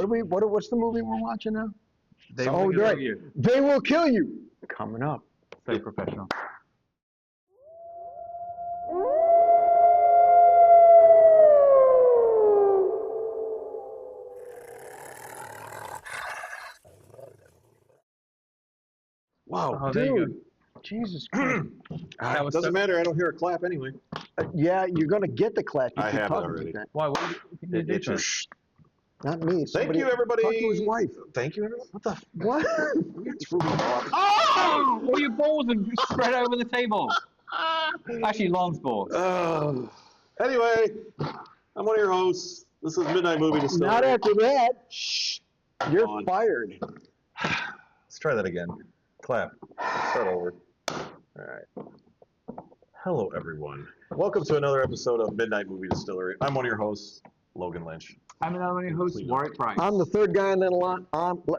What's the movie we're watching now? They will kill you. They Will Kill You. Coming up. So professional. Wow, Oh, there you dude. Jesus Christ. Doesn't matter. I don't hear a clap anyway. Yeah, you're going to get the clap. I have it already. Why? What did you do? Not me. Thank you, everybody. Talk to his wife. Thank you, everyone. What the? What? It's Ruby Block. Oh! All your balls are spread over the table. Actually, Lon's balls. Anyway, I'm one of your hosts. This is Midnight Movie Distillery. Not after that. Shh. You're on. fired. Let's try that again. Clap. Start over. All right. Hello, everyone. Welcome to another episode of Midnight Movie Distillery. I'm one of your hosts, Logan Lynch. I'm another host, Warwick Price. I'm the third guy in that line.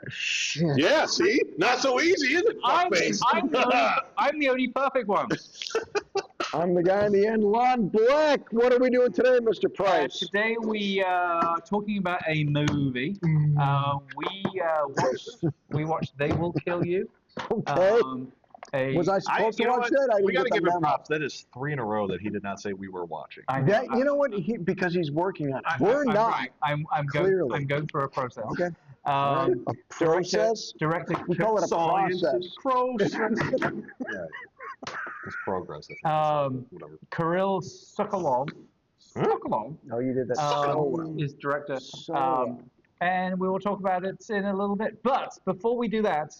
Shit. Yeah, see? Not so easy, is it? I'm the only perfect one. I'm the guy in the end, Lon Black. What are we doing today, Mr. Price? Today we are talking about a movie. We watched They Will Kill You. Okay. Was I supposed to watch that? We got to give him props. That is 3 in a row that he did not say we were watching. You know what? Because he's working on it. We're not. I'm going through a process. Okay. A process? Director. We call it a process. Yeah. It's progress. Whatever. Kirill Sokolov. Sokolov. Oh, you did that so well. Is director. So well. And we will talk about it in a little bit. But before we do that,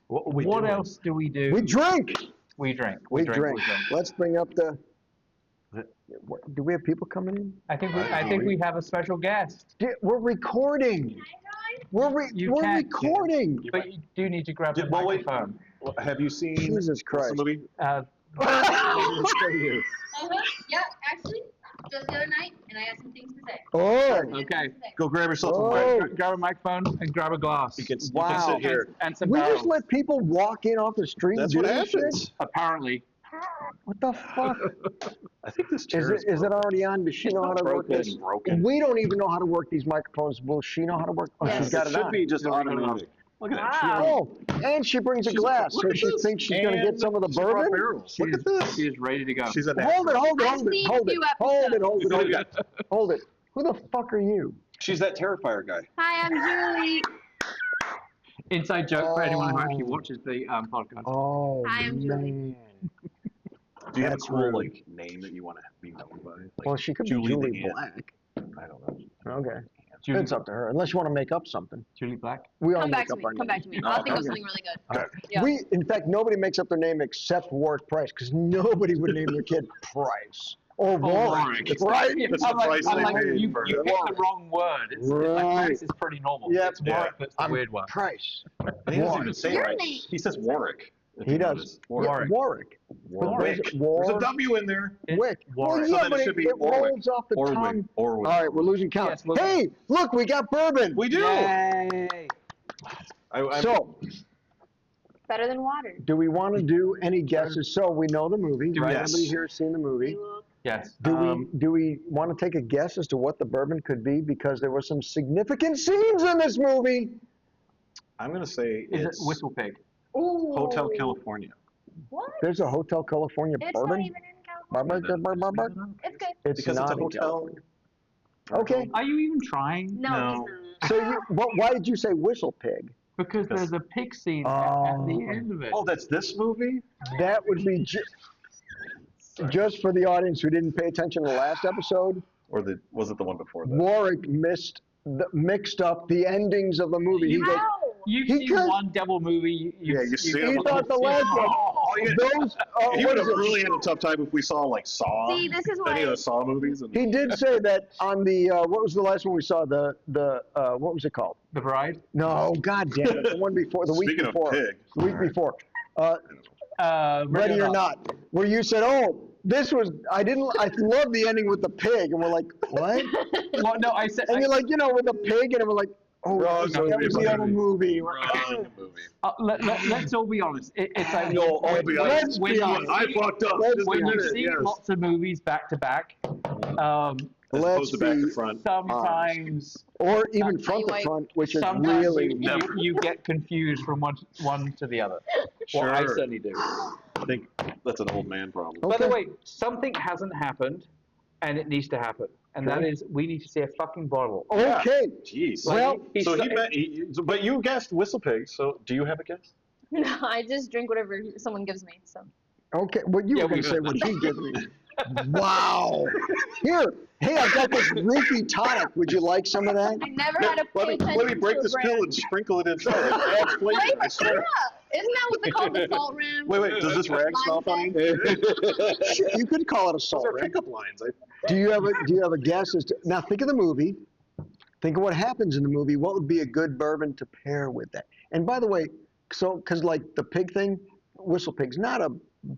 what else do we do? We drink. We drink. We drink. Let's bring up the. Do we have people coming in? I think we have a special guest. We're recording. We're recording. But you do need to grab the microphone. Have you seen Jesus Christ. the movie? Yeah, actually, just the other night, and I got some things to say. Oh, okay. Go grab yourself Oh. a mic. Grab a microphone and grab a glass. You can sit Wow. here. And some we barrels. just let people walk in off the street. That's and what do this happens. shit? Apparently. What the fuck? I think this chair Is it already on? Does she know how to work this? Broken. We don't even know how to work these microphones. Will she know how to work? Oh, Yes. she's got it should on. be just automatic. Look at that. Oh, and she brings a glass, so she thinks she's going to get some of the bourbon. Look at this. She is ready to go. She's a Hold it. I've Hold it. Who the fuck are you? She's that Terrifier guy. Hi, I'm Julie. Inside joke for anyone who actually watches the podcast. Oh, Hi, I'm Julie. man. Do you have a That's cool rude. name that you want to be known by? Like Well, she could be Julie Julie the Ant. Black. I don't know. Okay. Julie, It's up to her, unless you want to make up something. Julie Black. We all Come make back to up me. our Come names. back to me. I'll think of something really good. Okay. Yeah. In fact, nobody makes up their name except Warwick Price, because nobody would name their kid Price or Warwick. Warwick. Right? That's I'm the price they like, paid you for picked the wrong word. It's Right. like Price is pretty normal. Yeah, It's Warwick that's the I'm weird one. Price. And he doesn't even say Your right. name. He says Warwick. if He you does. notice. Warwick. Warwick. Warwick. There's There's a W in there. Wick. Well, Warwick. yeah, So then but it it, should be it Warwick. rolls off the tongue. Orwick. All right, we're losing count. Yes, we're- Hey, look, we got bourbon. We do. Yay. So, Better than water. do we want to do any guesses? So we know the movie, right? Yes. Everybody here has seen the movie. Yes. Do we want to take a guess as to what the bourbon could be? Because there were some significant scenes in this movie. I'm going to say Is it it's WhistlePig? Ooh. Hotel California. What? There's a Hotel California It's bourbon. not even in California. Bourbon. It's good. It's Because it's not a in hotel. California. Okay. Are you even trying? No, he's not. So why did you say WhistlePig? Because there's a pig scene at the end of it. Oh, that's this movie? That would be just for the audience who didn't pay attention to the last episode. Or was it the one before that? Warwick mixed up the endings of the movie. He goes, You've He seen could- one devil movie. You see he him. thought the last one. Those, He what would is have it? really had a tough time if we saw like Saw. See, this is Any of why. the Saw movies. And He did say that on the what was the last one we saw? The what was it called? The Bride. No, God damn it, the one before, the week Speaking of before, pig. the week before. Ready or not, where you said, "Oh, this was I love the ending with the pig," and we're like, "What?" Well, no, I said. And you're like, with the pig, and we're like, "Oh, Wrong that was movie, the other buddy. movie." Wrong movie. Let's all be honest. It's like No, I'll be honest. Let's when be you honest. I fucked up. Let's Just when a you minute, see yes. lots of movies back to back, As Let's opposed to back to be front. Sometimes, or even That's front how to you front, which is sometimes really you get confused from one to the other. Well, I Sure. certainly do. I think that's an old man problem. Okay. By the way, something hasn't happened, and it needs to happen, and that Okay. is we need to see a fucking bottle. okay. Jeez. Well, so but you guessed WhistlePig. So do you have a guess? No, I just drink whatever someone gives me. So. Okay, what you Yeah, were going we- to say what he gives me. Wow. Here, hey, I've got this leafy tonic. Would you like some of that? I never had to pay attention Let me break to this a brand. pill and sprinkle it inside. It adds flavor. Wait, I swear. yeah. Isn't that what they call the salt ram? Wait. Does this rag smell funny? Sure, you could call it a Those salt are ram. pickup lines. Do you have a guess as to now? Think of the movie. Think of what happens in the movie. What would be a good bourbon to pair with that? And by the way, so because like the pig thing, WhistlePig's not a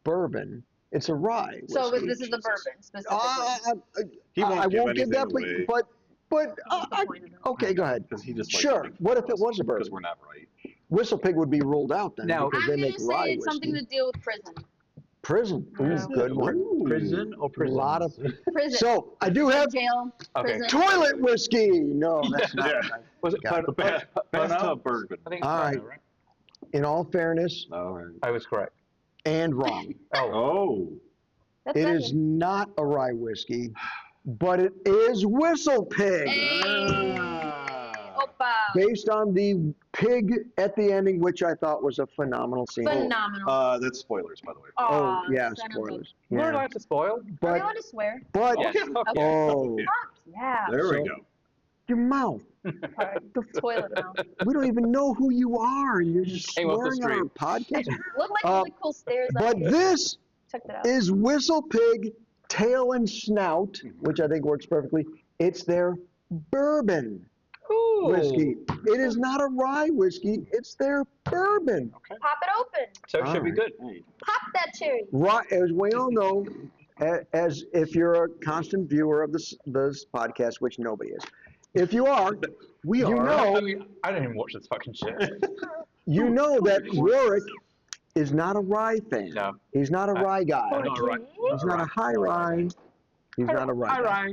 bourbon. It's a rye. So whiskey. this is the bourbon specifically. He won't I give won't give that, anything away. but What's the point of it? okay, go ahead. Because he just likes Sure. to make What if fun of it was us a bourbon? Because we're not right. WhistlePig would be ruled out then Now- because I'm they gonna make say rye it's something whiskey. to deal with prison. Prison. Ooh, Yeah. good one. Ooh. Prison or A prison? lot of. Prison. So I do have Jail. Okay. Prison. toilet whiskey. No, that's not. Yeah. Was it Got it. Bathtub bourbon. I think it's All Bono, right. right? In all fairness, All right. I was correct. and wrong. Oh, Oh. That's It better. is not a rye whiskey, but it is WhistlePig. Hey. Opa. Based on the pig at the ending, which I thought was a phenomenal scene. Phenomenal. That's spoilers, by the way. Oh, Aw, yeah, son of a- spoilers. we're Yeah. allowed to spoil. Are we But, allowed to swear? but, Yes. Okay. oh, Yeah. There we So- go. your mouth. Alright. Toilet now. We don't even know who you are, and you're just Came off the swearing on our podcast. Look like really cool stairs. up But here. this Check that out. is WhistlePig Tail and Snout, which I think works perfectly. It's their bourbon Ooh. whiskey. It is not a rye whiskey. It's their bourbon. Pop it open. So it should be Alright. good. Pop that cherry. Rye, as we all know, as if you're a constant viewer of this podcast, which nobody is. If you are, We you are. know, I mean, I don't even watch this fucking shit. you know that Warwick is not a rye fan. No. He's not a rye guy. Not right. He's not a high rye. He's not a rye guy.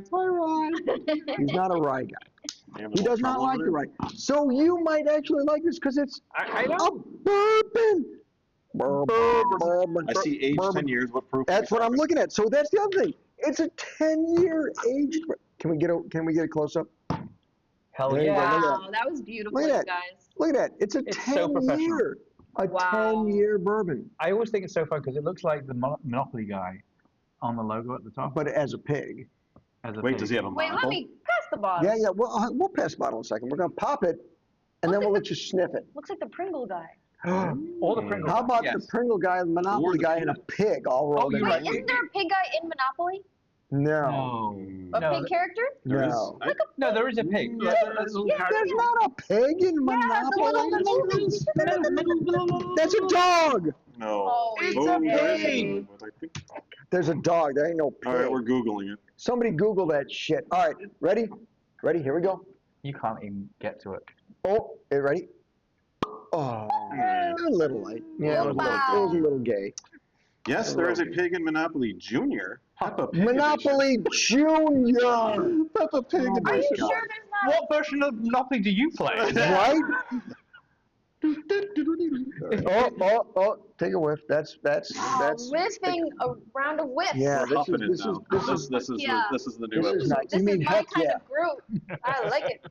He's not a rye guy. He does not like the rye. So you might actually like this because it's I a know. bourbon. Bourbon. I see age Bourbon. 10 years. What proof? That's what I'm looking at. So that's the other thing. It's a 10-year aged. Can we get a close up? Hell There you go. yeah. Look at Wow, that was beautiful, Look you at that. guys. Look at that. It's a It's so 10-year. A Wow. 10-year bourbon, I always think it's so fun because it looks like the Monopoly guy on the logo at the top. but as a pig. As a Wait, pig. does he have a Wait, let monocle? me pass the bottle. Yeah. We'll pass the bottle in a second. We're gonna pop it, and then we'll let you sniff it. Looks like the Pringle guy. Or the Pringles. How about yes. the Pringle guy, the Monopoly Or the guy, and a pig all rolled you're in? right. Wait, isn't there a pig guy in Monopoly? No. A No, pig character? There is- No. I- No, there is a pig. Yeah, That's a little Yeah, character. There's not a pig in Monopoly. That's a dog. No. Oh, It's Oh, a there is pig. but I think- There's a dog. There ain't no pig. All right, we're Googling it. Somebody Google that shit. All right, ready? Ready? Here we go. You can't even get to it. Oh, you ready? Oh, a little light. Yeah, it was Wow. a little gay. Yes, there is a pig in Monopoly Junior. Peppa Pig Monopoly Junior. Peppa Pig Oh my Are you God. sure there's not? What version of Monopoly do you play? Right? Oh, take a whiff. That's Whiffing a round of whiffs. yeah, We're this huffing is it this now. is this is Yeah. This is the new this is episode. nice. This You mean is my heck kind yeah, of group. I like it.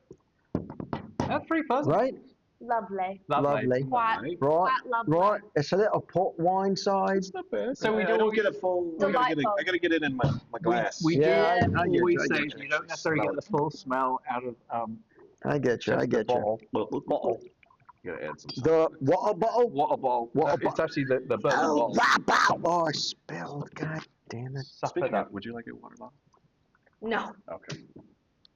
That's pretty fun. right? Lovely. Lovely. Quite, Right. Right, quite lovely. right. So that a port wine side. It's not bad. So we I do- don't get a full. Delightful. I gotta get it in my glass. We Yeah, do I get always you, I say get you don't necessarily get the full smell out of I get you. I just the get you. bottle. You gotta add some. The water bottle. Water bottle. Water It's actually the bourbon Oh, bottle. oh, I spilled. God damn it. Suck Speaking it up. of, would you like a water bottle? No. Okay.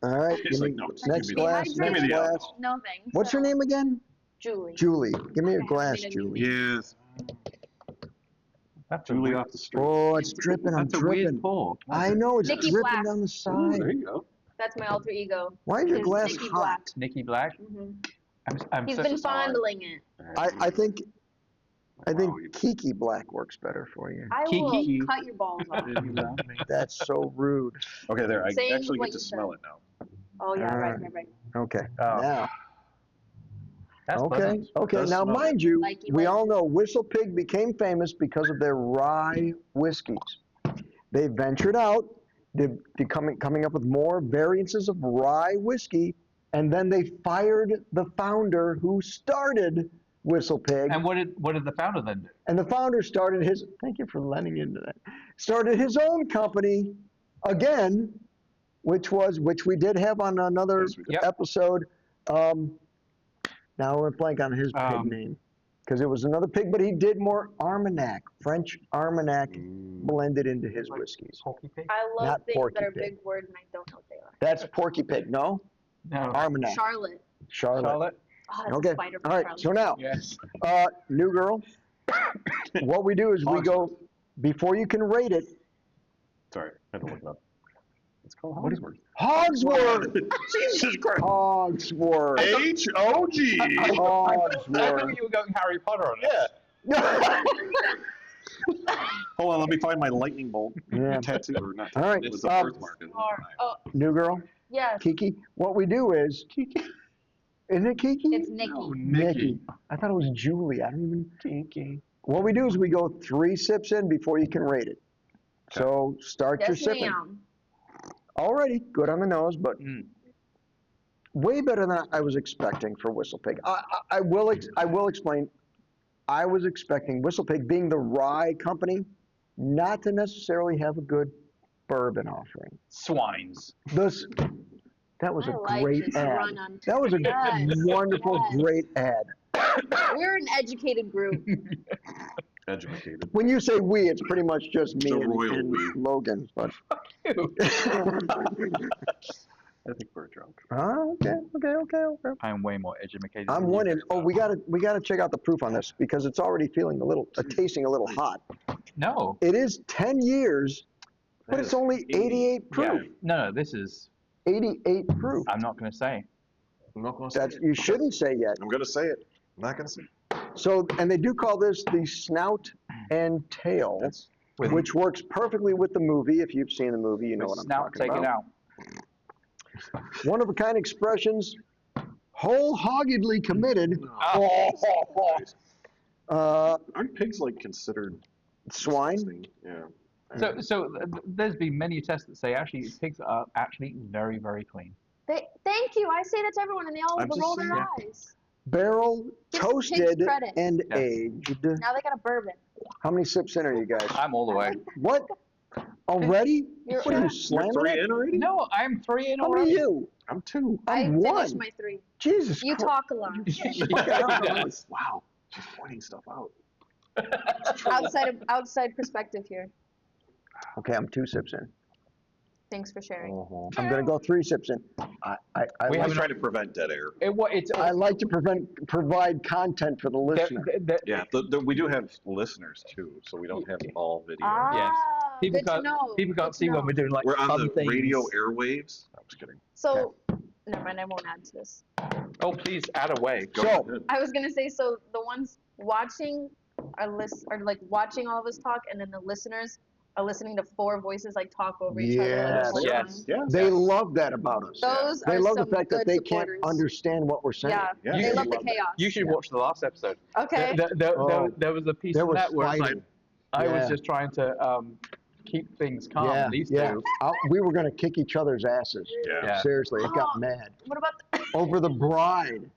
All right. It's Give like, me, no, just next give me glass. the- give me Next the glass. alcohol. No thanks. What's your name again? Julie. Julie. Give me a Okay, glass, I'm gonna Julie. Yes. That's a Julie weird- off the street. Oh, it's dripping. I'm That's a weird dripping. pour. I know it's Nikki dripping Black. down the Ooh, side. there you go. That's my alter ego. Why is your It's glass Nikki hot? Nikki Black. hmm I'm He's so been sorry. fondling it. I think I think Kiki Black works better for you. I Kiki. will cut your balls off. That's so rude. Okay, there. I Same actually what get to you smell said. it now. Oh yeah, All right. Okay. Oh. Now. That's Okay. pleasant. Okay. Does Now, smell mind you, Like you we like all it. know WhistlePig became famous because of their rye whiskeys. They ventured out, coming up with more variances of rye whiskey, and then they fired the founder who started WhistlePig. And what did the founder then do? And the founder started his, thank you for letting into that, started his own company again, which we did have on another Yes, we did. Yep. episode. Now we're blank on his pig name, because it was another pig, but he did more Armagnac, French Armagnac blended into his whiskeys. Porky Pig? I love Not things Porky that are Pig. big words and I don't know what they are. That's Porky Pig, no? No. Armagnac. Charlotte. Charlotte. Oh, that's Okay. a spider All right. Charlotte. So now, Yes. new girl, what we do is we go, before you can rate it, Sorry, I had to look it up. It's called What is- Hogsworth. Hogsworth. Jesus Christ. Hogsworth. H-O-G. I thought Hogsworth. you were going Harry Potter on it. Yeah. Hold on, let me find my lightning bolt Yeah. tattoo. Or not All right, tattoo, it's a birthmark. Isn't it? Oh, New girl, yes. Kiki. What we do is, is it Kiki? It's Nikki. Oh, Nikki. I thought it was Julie. I don't even. Kiki. What we do is we go 3 sips in before you can rate it. So start your Yes, sipping. ma'am. Already good on the nose, but Mm. way better than I was expecting for WhistlePig. I will explain. I was expecting WhistlePig, being the rye company, not to necessarily have a good bourbon offering. Swines. That was I a like great this ad. run on That was a Yes, wonderful, yes. great ad. We're an educated group. Educated. When you say we, it's pretty much just me The and, royal and we. Logan. But I think we're drunk. okay. I'm way more educated. I'm than you. winning. Oh, we gotta check out the proof on this because it's already feeling tasting a little hot. No. It is 10 years, but it's only 88 proof. Yeah. No, this is. 88 proof. I'm not going to say. I'm not going to say That's it. you shouldn't say yet. I'm going to say it. I'm not going to say it. So, and they do call this the snout and tail, With- which works perfectly with the movie. If you've seen the movie, you know with what I'm snout talking taken about. out. One of a kind expressions, wholeheartedly committed. Aren't pigs like considered Swine. disgusting? Yeah. So there's been many tests that say actually pigs are actually very, very clean. Thank you. I say that to everyone, and they all I'm just roll their saying. eyes. Barrel Gives toasted pigs credit. and Yeah. aged. Now they got a bourbon. How many sips in are you guys? I'm all the way. What? Already? You're- What are you You're slamming 3 it? in already? No, I'm 3 in How many already. are you? I'm 2. I I'm finished 1. my 3. Jesus You Christ. talk a lot. Wow. Just pointing stuff out. outside perspective here. Okay, I'm 2 sips in. Thanks for sharing. I'm gonna go 3 sips in. I We I'm like, trying to prevent dead air. I like to provide content for the listener. Yeah, we do have listeners too, so we don't have all video. Ah, Yes. People good to can't, know. people good can't to see know. when we're doing like We're on fun the things. radio airwaves. I'm just kidding. So, never mind. I won't add to this. Oh, please add away. Go So- ahead. I was gonna say, so the ones watching are like watching all of us talk, and then the listeners are listening to 4 voices like talk over each other. Like, the whole Yes. time. Yeah. They love that about us. Those They are love the some fact that good they supporters. can't understand what we're saying. Yeah, Yeah. they You love the love that. chaos. You should watch the last episode. Okay. Oh. There was a piece There of was that where it's like, fighting. I was Yeah. just trying to keep things calm. Yeah, These yeah. two. We were gonna kick each other's asses. Yeah. Yeah. Seriously, it got Oh. mad. What about the Over the bride.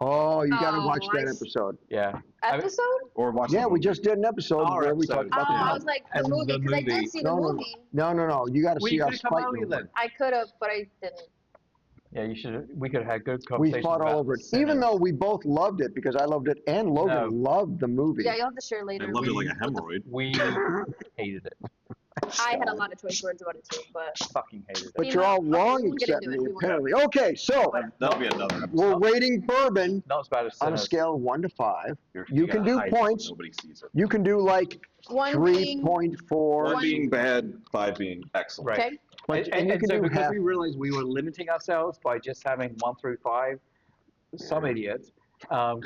Oh, you gotta Oh, watch that I episode. Yeah. episode? Or watch. Yeah, the we movie. just did an episode Our where we episode. talked about the I bride. was like the And movie the because I movie. did see the No, no, movie. No. You gotta Well, see you us could've come fight. earlier then. I could have, but I didn't. Yeah, you should. We could have had good We conversations. fought all about over it. cinema. Even though we both loved it, because I loved it and Logan loved the movie. Yeah, you'll have to share I later. loved it like a hemorrhoid. we hated it. I had a lot of choice words about it too, but Fucking hated it. But You you're know, all okay, wrong we won't get except into it. me, We won't. apparently. Okay, so That'll be another episode. we're rating bourbon Not as bad as on a Sinners. scale of 1 to 5. You can gotta do hide it so points. Nobody sees it. You can do like one being 3.4. One being bad, 5 being excellent. Right. okay. But, And you can so do because half. we realized we were limiting ourselves by just having 1 through 5, some idiots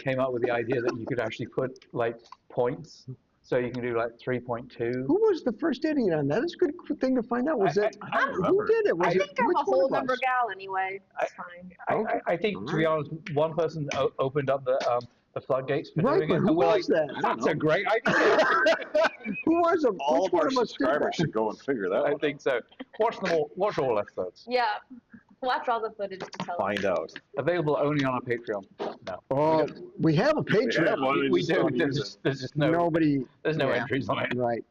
came up with the idea that you could actually put like points. So you can do like 3.2. Who was the first idiot on that? That's a good thing to find out. Was it? I don't Who remember. did it? Was I it think I'm which a one whole of us? number gal anyway. It's fine. I think, to be honest, one person opened up the floodgates for Right, doing but it. who and we're was like, that? That's a great idea. Who was it? All Which of our one of us did subscribers that? should go and figure that I one think so. Watch all episodes. Yeah. Watch all the footage to tell out. Find out. Available only on our Patreon. No. Oh, we have a Patreon. have one. We just do. don't use There's just no. Nobody. There's no yeah, entries on it. Right.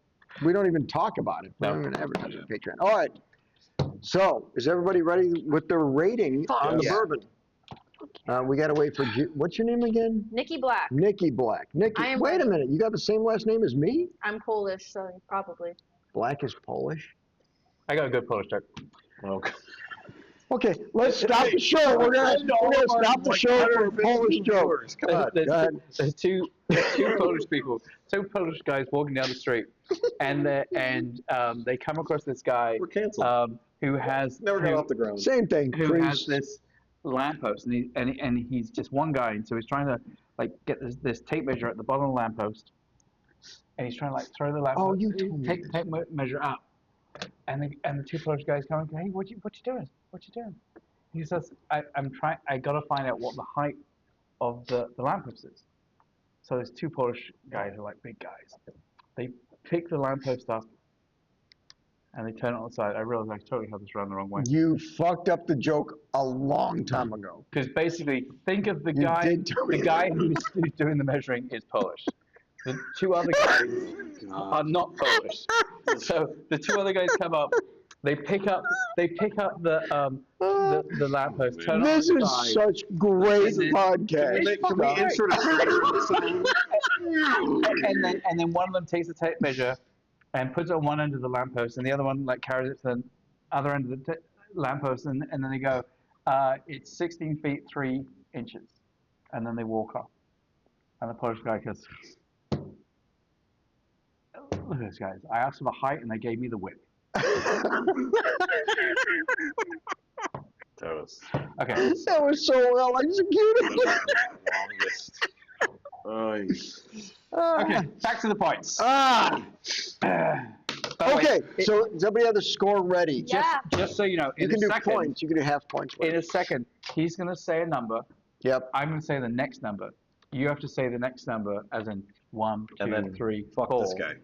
We don't even talk about it. We No. don't even advertise on Patreon. All right. So, is everybody ready with their rating on the Yes. bourbon? We got to wait for. What's your name again? Nikki Black. Nikki Black. Nikki. I am Wait a ready. minute. You got the same last name as me? I'm Polish, so probably. Black is Polish. I got a good Polish joke. Okay. Okay, let's stop the show. We're gonna stop the show for a Polish joke. Come on. There's, go ahead. there's two Polish people, two Polish guys walking down the street, and they come across this guy We're canceled. who has Never got off the ground. Same thing. who has Please. this lamppost, and he's just one guy, and so he's trying to like get this tape measure at the bottom of the lamppost, and he's trying to like throw the lamppost, Oh, you told me take this. tape measure up, and the two Polish guys come and go, hey, what you doing? What you doing? He says, I gotta find out what the height of the lamppost is. So there's two Polish guys who are like big guys. They pick the lamppost up and they turn it on the side. I realize I totally had this run the wrong way. You fucked up the joke a long time ago. Because basically, think of the You guy, did do the it. guy who's doing the measuring is Polish. The two other guys are not Polish. So the two other guys come up, they pick up the lamppost, turn it on This the is side. such great And then- podcast. Can we insert a trailer in the sound? and then one of them takes the tape measure and puts it on one end of the lamppost, and the other one like carries it to the other end of the lamppost, and then they go, it's 16 feet 3 inches, and then they walk off, and the Polish guy goes, look at this guys, I asked for the height and they gave me the width. That was Okay, That was so well executed. longest. okay, back to the points. Ah. By the way, Okay, so does everybody have the score ready? Yeah. just so you know, You in can a do second, points. You can do half points. in a second, he's gonna say a number. Yep. I'm going to say the next number. You have to say the next number, as in 1, 2, And then 3, Fuck 4, this guy.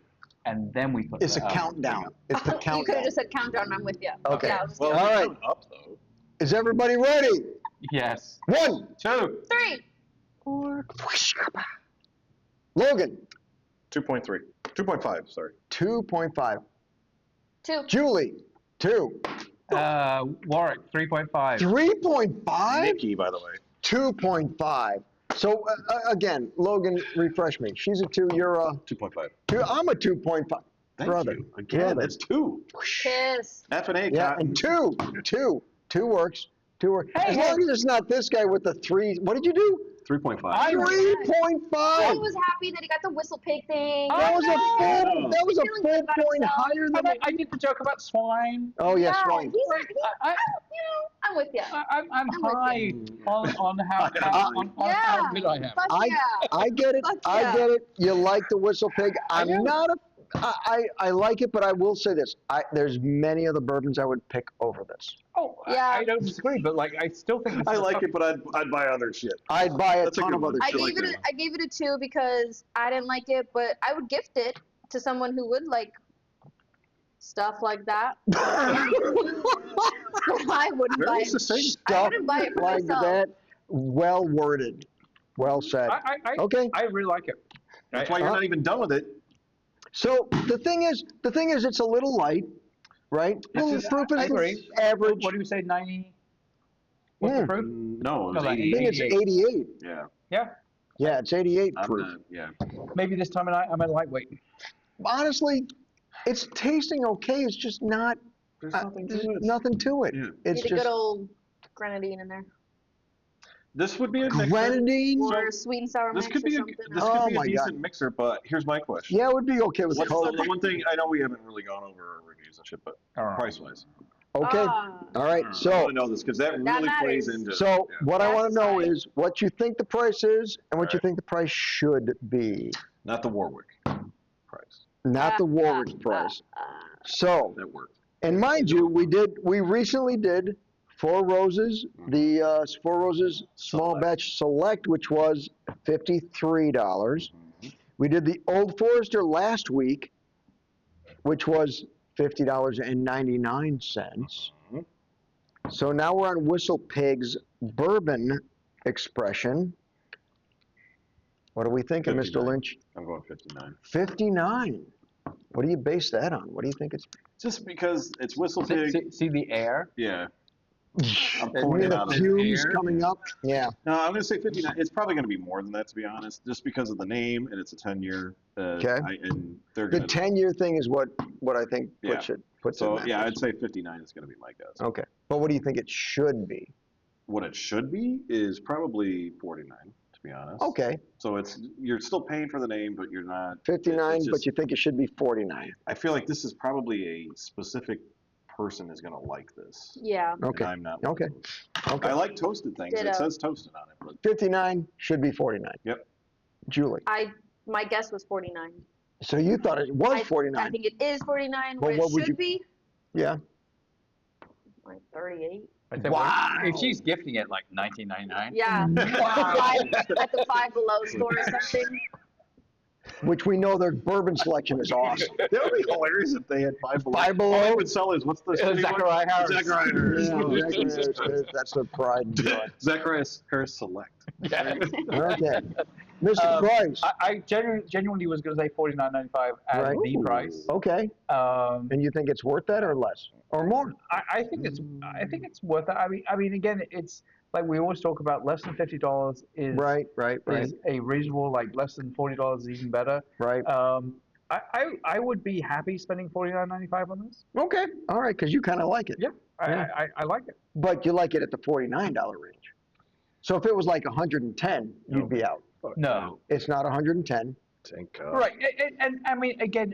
and then we put It's a that up. countdown. It's the You could countdown. have just said countdown. I'm with you. Okay. Yeah, I was Well, All we right. count up though. Is everybody ready? Yes. 1, 2. 3. 4. Logan, 2.3. 2.5. Sorry. 2.5. 2. Julie, 2. Warwick, 3.5. 3.5? Nikki, by the way. 2.5. So again, Logan, refresh me. She's a 2. You're a 2.5. 2. I'm a 2.5. Thank Brother. you. Again, Brother. that's 2. Kiss. F and A. Yeah, Cotton. and 2. 2 works. 2 works. Hey, As long as it's not this guy with the 3. What did you do? 3.5. 3.5. I was happy that he got the WhistlePig thing. That was a full. That was a Feeling full good about point himself. higher than. I did the joke about swine. Oh yes, Yeah, swine. I- I'm with you. I'm with high on how Yeah. how good I am. Fuck I yeah. I get it. Fuck I yeah. get it. You like the WhistlePig. I'm do. not a. I like it, but I will say this. There's many other bourbons I would pick over this. Oh, Yeah. I don't disagree, but like I still think this I is a like tough- it, but I'd buy other shit. I'd buy a That's a ton good of one. other I shit. like gave it. that I gave it a 2 because I didn't like it, but I would gift it to someone who would like stuff like that. I wouldn't buy Very it. succinct. I Stuff wouldn't buy it for like myself. that. Well worded. Well said. Okay. I really like it. That's why you're not even done with it. So the thing is, it's a little light, right? Well, the proof I is agree. average. What do you say, 90? What's the Mm. proof? No, it No, was like 80. I think it's 88. Yeah. Yeah, Yeah, it's 88 I'm proof. not, yeah. maybe this time I'm a lightweight. Honestly, it's tasting okay. It's just not. There's There's nothing to it. Yeah. It's Need a just good old grenadine in there, This would be a mixer. grenadine. or sweet and sour This mix could be or a something. this Oh could be my a decent God. mixer, but here's my question. Yeah, it would be okay with What's Coke. the one thing I know we haven't really gone over reviews and shit, but All right. price wise, Okay. Ah. All right. I So, want to know this because that really plays matters. into. so yeah. what I That's want to know exciting. is what you think the price is and what you Right. think the price should be, Not the Warwick price. not the Warwick price. So, That worked. and mind you, we recently did Four Roses, the Four Roses Small Select. Batch Select, which was $53. We did the Old Forester last week, which was $50.99. Mhm. So now we're on WhistlePig's Bourbon Expression. What are we thinking, Mr. 59. Lynch? I'm going 59. 59. What do you base that on? What do you think it's? Just because it's WhistlePig. See the air? Yeah. I'm You pouring mean it the out of fumes air. coming up? Yeah. No, I'm going to say 59. It's probably going to be more than that, to be honest, just because of the name and it's a 10-year. Okay. And they're The going to. 10-year thing is what I think Yeah. puts in So that yeah, price. I'd say 59 is going to be my guess. Okay. But what do you think it should be? What it should be is probably 49, to be honest. Okay. So you're still paying for the name, but you're not. 59, it's but just- you think it should be 49. I feel like this is probably a specific person is going to like this. Yeah. Okay. And I'm not. Okay. Okay. I like toasted things. Ditto. It says toasted on it, but 59 should be 49. Yep. Julie. My guess was 49. So you thought it was I 49. think it is 49. Well, What what it would should you- be Yeah. like 38. I said, Wow. If she's gifting it like 19.99. Yeah. At the Five Below store or something. Which we know their bourbon selection is awesome. that would be hilarious if they had Five Below. Five Below? All they would sell is what's the shitty one? Zachariah Harris. Zachariah Harris. Yeah, that's their pride and joy. Zachariah Harris Select. Yeah. Okay. Mr. Price. I genuinely was going to say 49.95 as Right. the price. Okay. And you think it's worth that or less? Or more? I think it's worth it. I mean, again, it's like we always talk about. Less than $50 is Right. is a reasonable. Like less than $40 is even better. Right. I would be happy spending $49.95 on this. Okay. All right, because you kind of like it. Yeah, Yeah. I like it. But you like it at the $49 range. So if it was like 110, you'd be out. No. It's not 110. Thank God. Right, and I mean, again,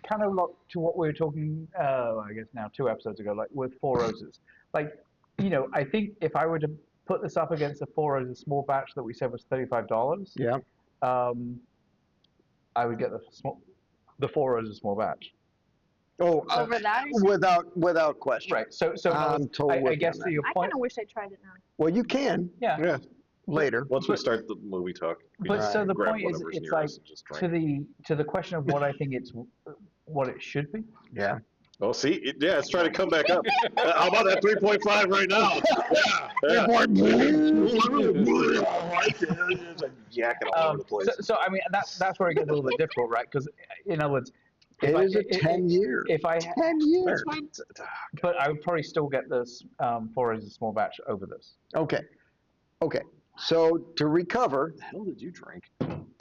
kind of like to what we were talking, I guess now 2 episodes ago, like with Four Roses. Like, I think if I were to put this up against the Four Roses small batch that we said was $35, Yeah. I would get the Four Roses small batch. Oh, Over that? Or without question. Right. So I'm totally I with you guess on to that. your I point, kind of wish I tried it now. Well, you can yeah. Yeah. later. Once we start the movie talk. we But just so the grab point is, whatever's it's near like us and just drink. to the question of what I think what it should be. Yeah. Oh, see, it's trying to come back up. How about that 3.5 right now? Yeah. It's like jacking all over the place. So I mean, that's where it gets a little bit difficult, right? Because in other words, It is a if 10 year. If I 10 years. but I would probably still get this Four as a small batch over this. Okay. Okay. So to recover, What the hell did you drink?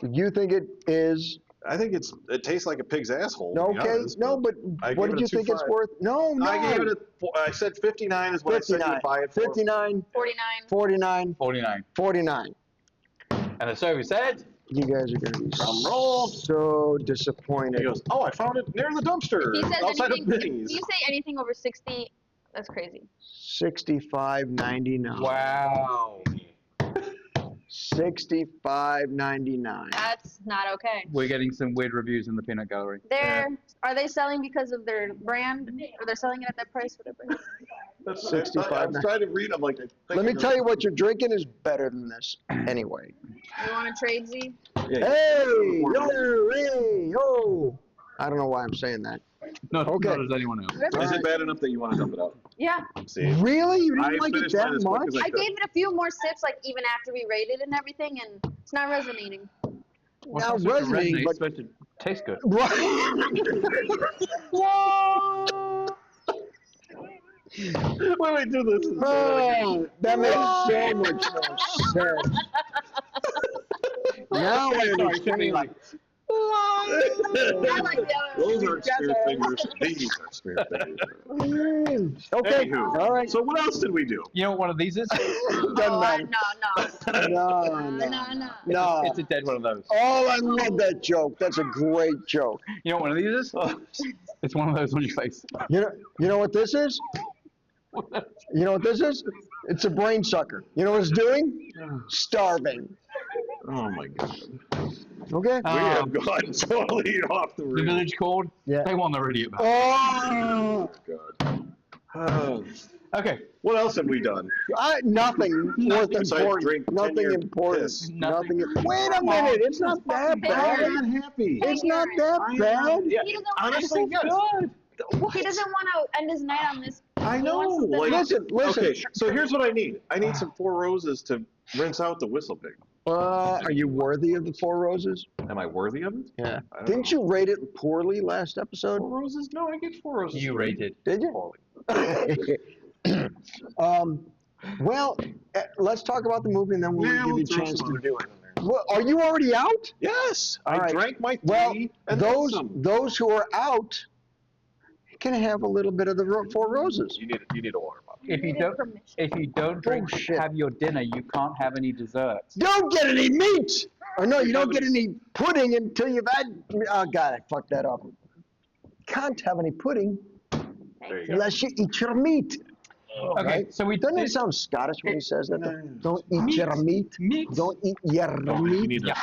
you think it is I think it tastes like a pig's asshole. to be okay? honest, No, but I what gave did it you a think it's 2.5. worth? No, no. I gave it I said 59 is what I said you 59. would buy it for. 59, 49. 49, 49. 49. And the survey said, You guys are going to be Drum roll. so He disappointed. goes, oh, I found it near the dumpster He says outside of anything. If Benny's. you say anything over 60, that's crazy. 65.99. wow, 65.99. That's not okay. we're getting some weird reviews in the peanut gallery. Are they selling because of their brand, or they're selling it at that price for their brand? That's 65. I'm trying to read. I'm like, I think Let me you're- tell you what you're drinking is better than this anyway. You want to trade Z? Yeah, Hey, yo, hey, yo. I don't know why I'm saying that. Not Okay. as anyone else. Is it bad enough that you want to dump it out? Yeah. See, Really? You I didn't like it finished mine that as quick much? as I I could. gave it a few more sips, like even after we rated and everything, and it's not resonating. Now resonating, It's but supposed to taste good. Wait, do this. Oh, that makes so much more sense. Now I understand. I like the other Those one. aren't spear fingers. These are spear fingers. Okay, Anywho, all right. So what else did we do? You know what one of these is? Doesn't Oh, matter. no. No. No. It's a dead one of those. Oh, I love that joke. That's a great joke. You know what one of these is? It's one of those on your face. You know what this is? You know what this is? It's a brain sucker. You know what it's doing? Starving. Oh my god. Okay? We have gone totally off the The rails. village called. Yeah. They won the radio back. Oh! God. Oh. Okay. What else have we done? Nothing worth Besides important. drink Nothing 10-year important. piss. Nothing. Nothing. Wait a minute. It's not that bad. I'm not happy. It's not that bad. Yeah, He doesn't honestly, want yes. He doesn't want to end his night on this. I He know. wants something Like, else. Listen. okay, so here's what I need. I need some Four Roses to rinse out the WhistlePig. Are you worthy of the Four Roses? Am I worthy of it? Yeah. I don't Didn't know. you rate it poorly last episode? Four Roses? No, I get Four Roses. You rated. Did you? Poorly. Well, let's talk about the movie and then we'll Yeah, give we'll you a throw chance some to other do shit it. in there. Well, are you already out? Yes, All I right. drank my tea. Well, and then those some. who are out can have a little bit of the Four Roses. You need a water bottle. If you Needed don't, permission. if you don't drink, Bullshit. have your dinner, you can't have any desserts. Don't get any meat! Or no, you don't get any pudding until you've had. Oh, God, I fucked that up. Can't have any pudding There you go. unless you eat your meat. Okay, Right? so we Doesn't it did- sound Scottish when he says that? No. Don't eat your meat. meat. Don't eat your You meat. need Yeah.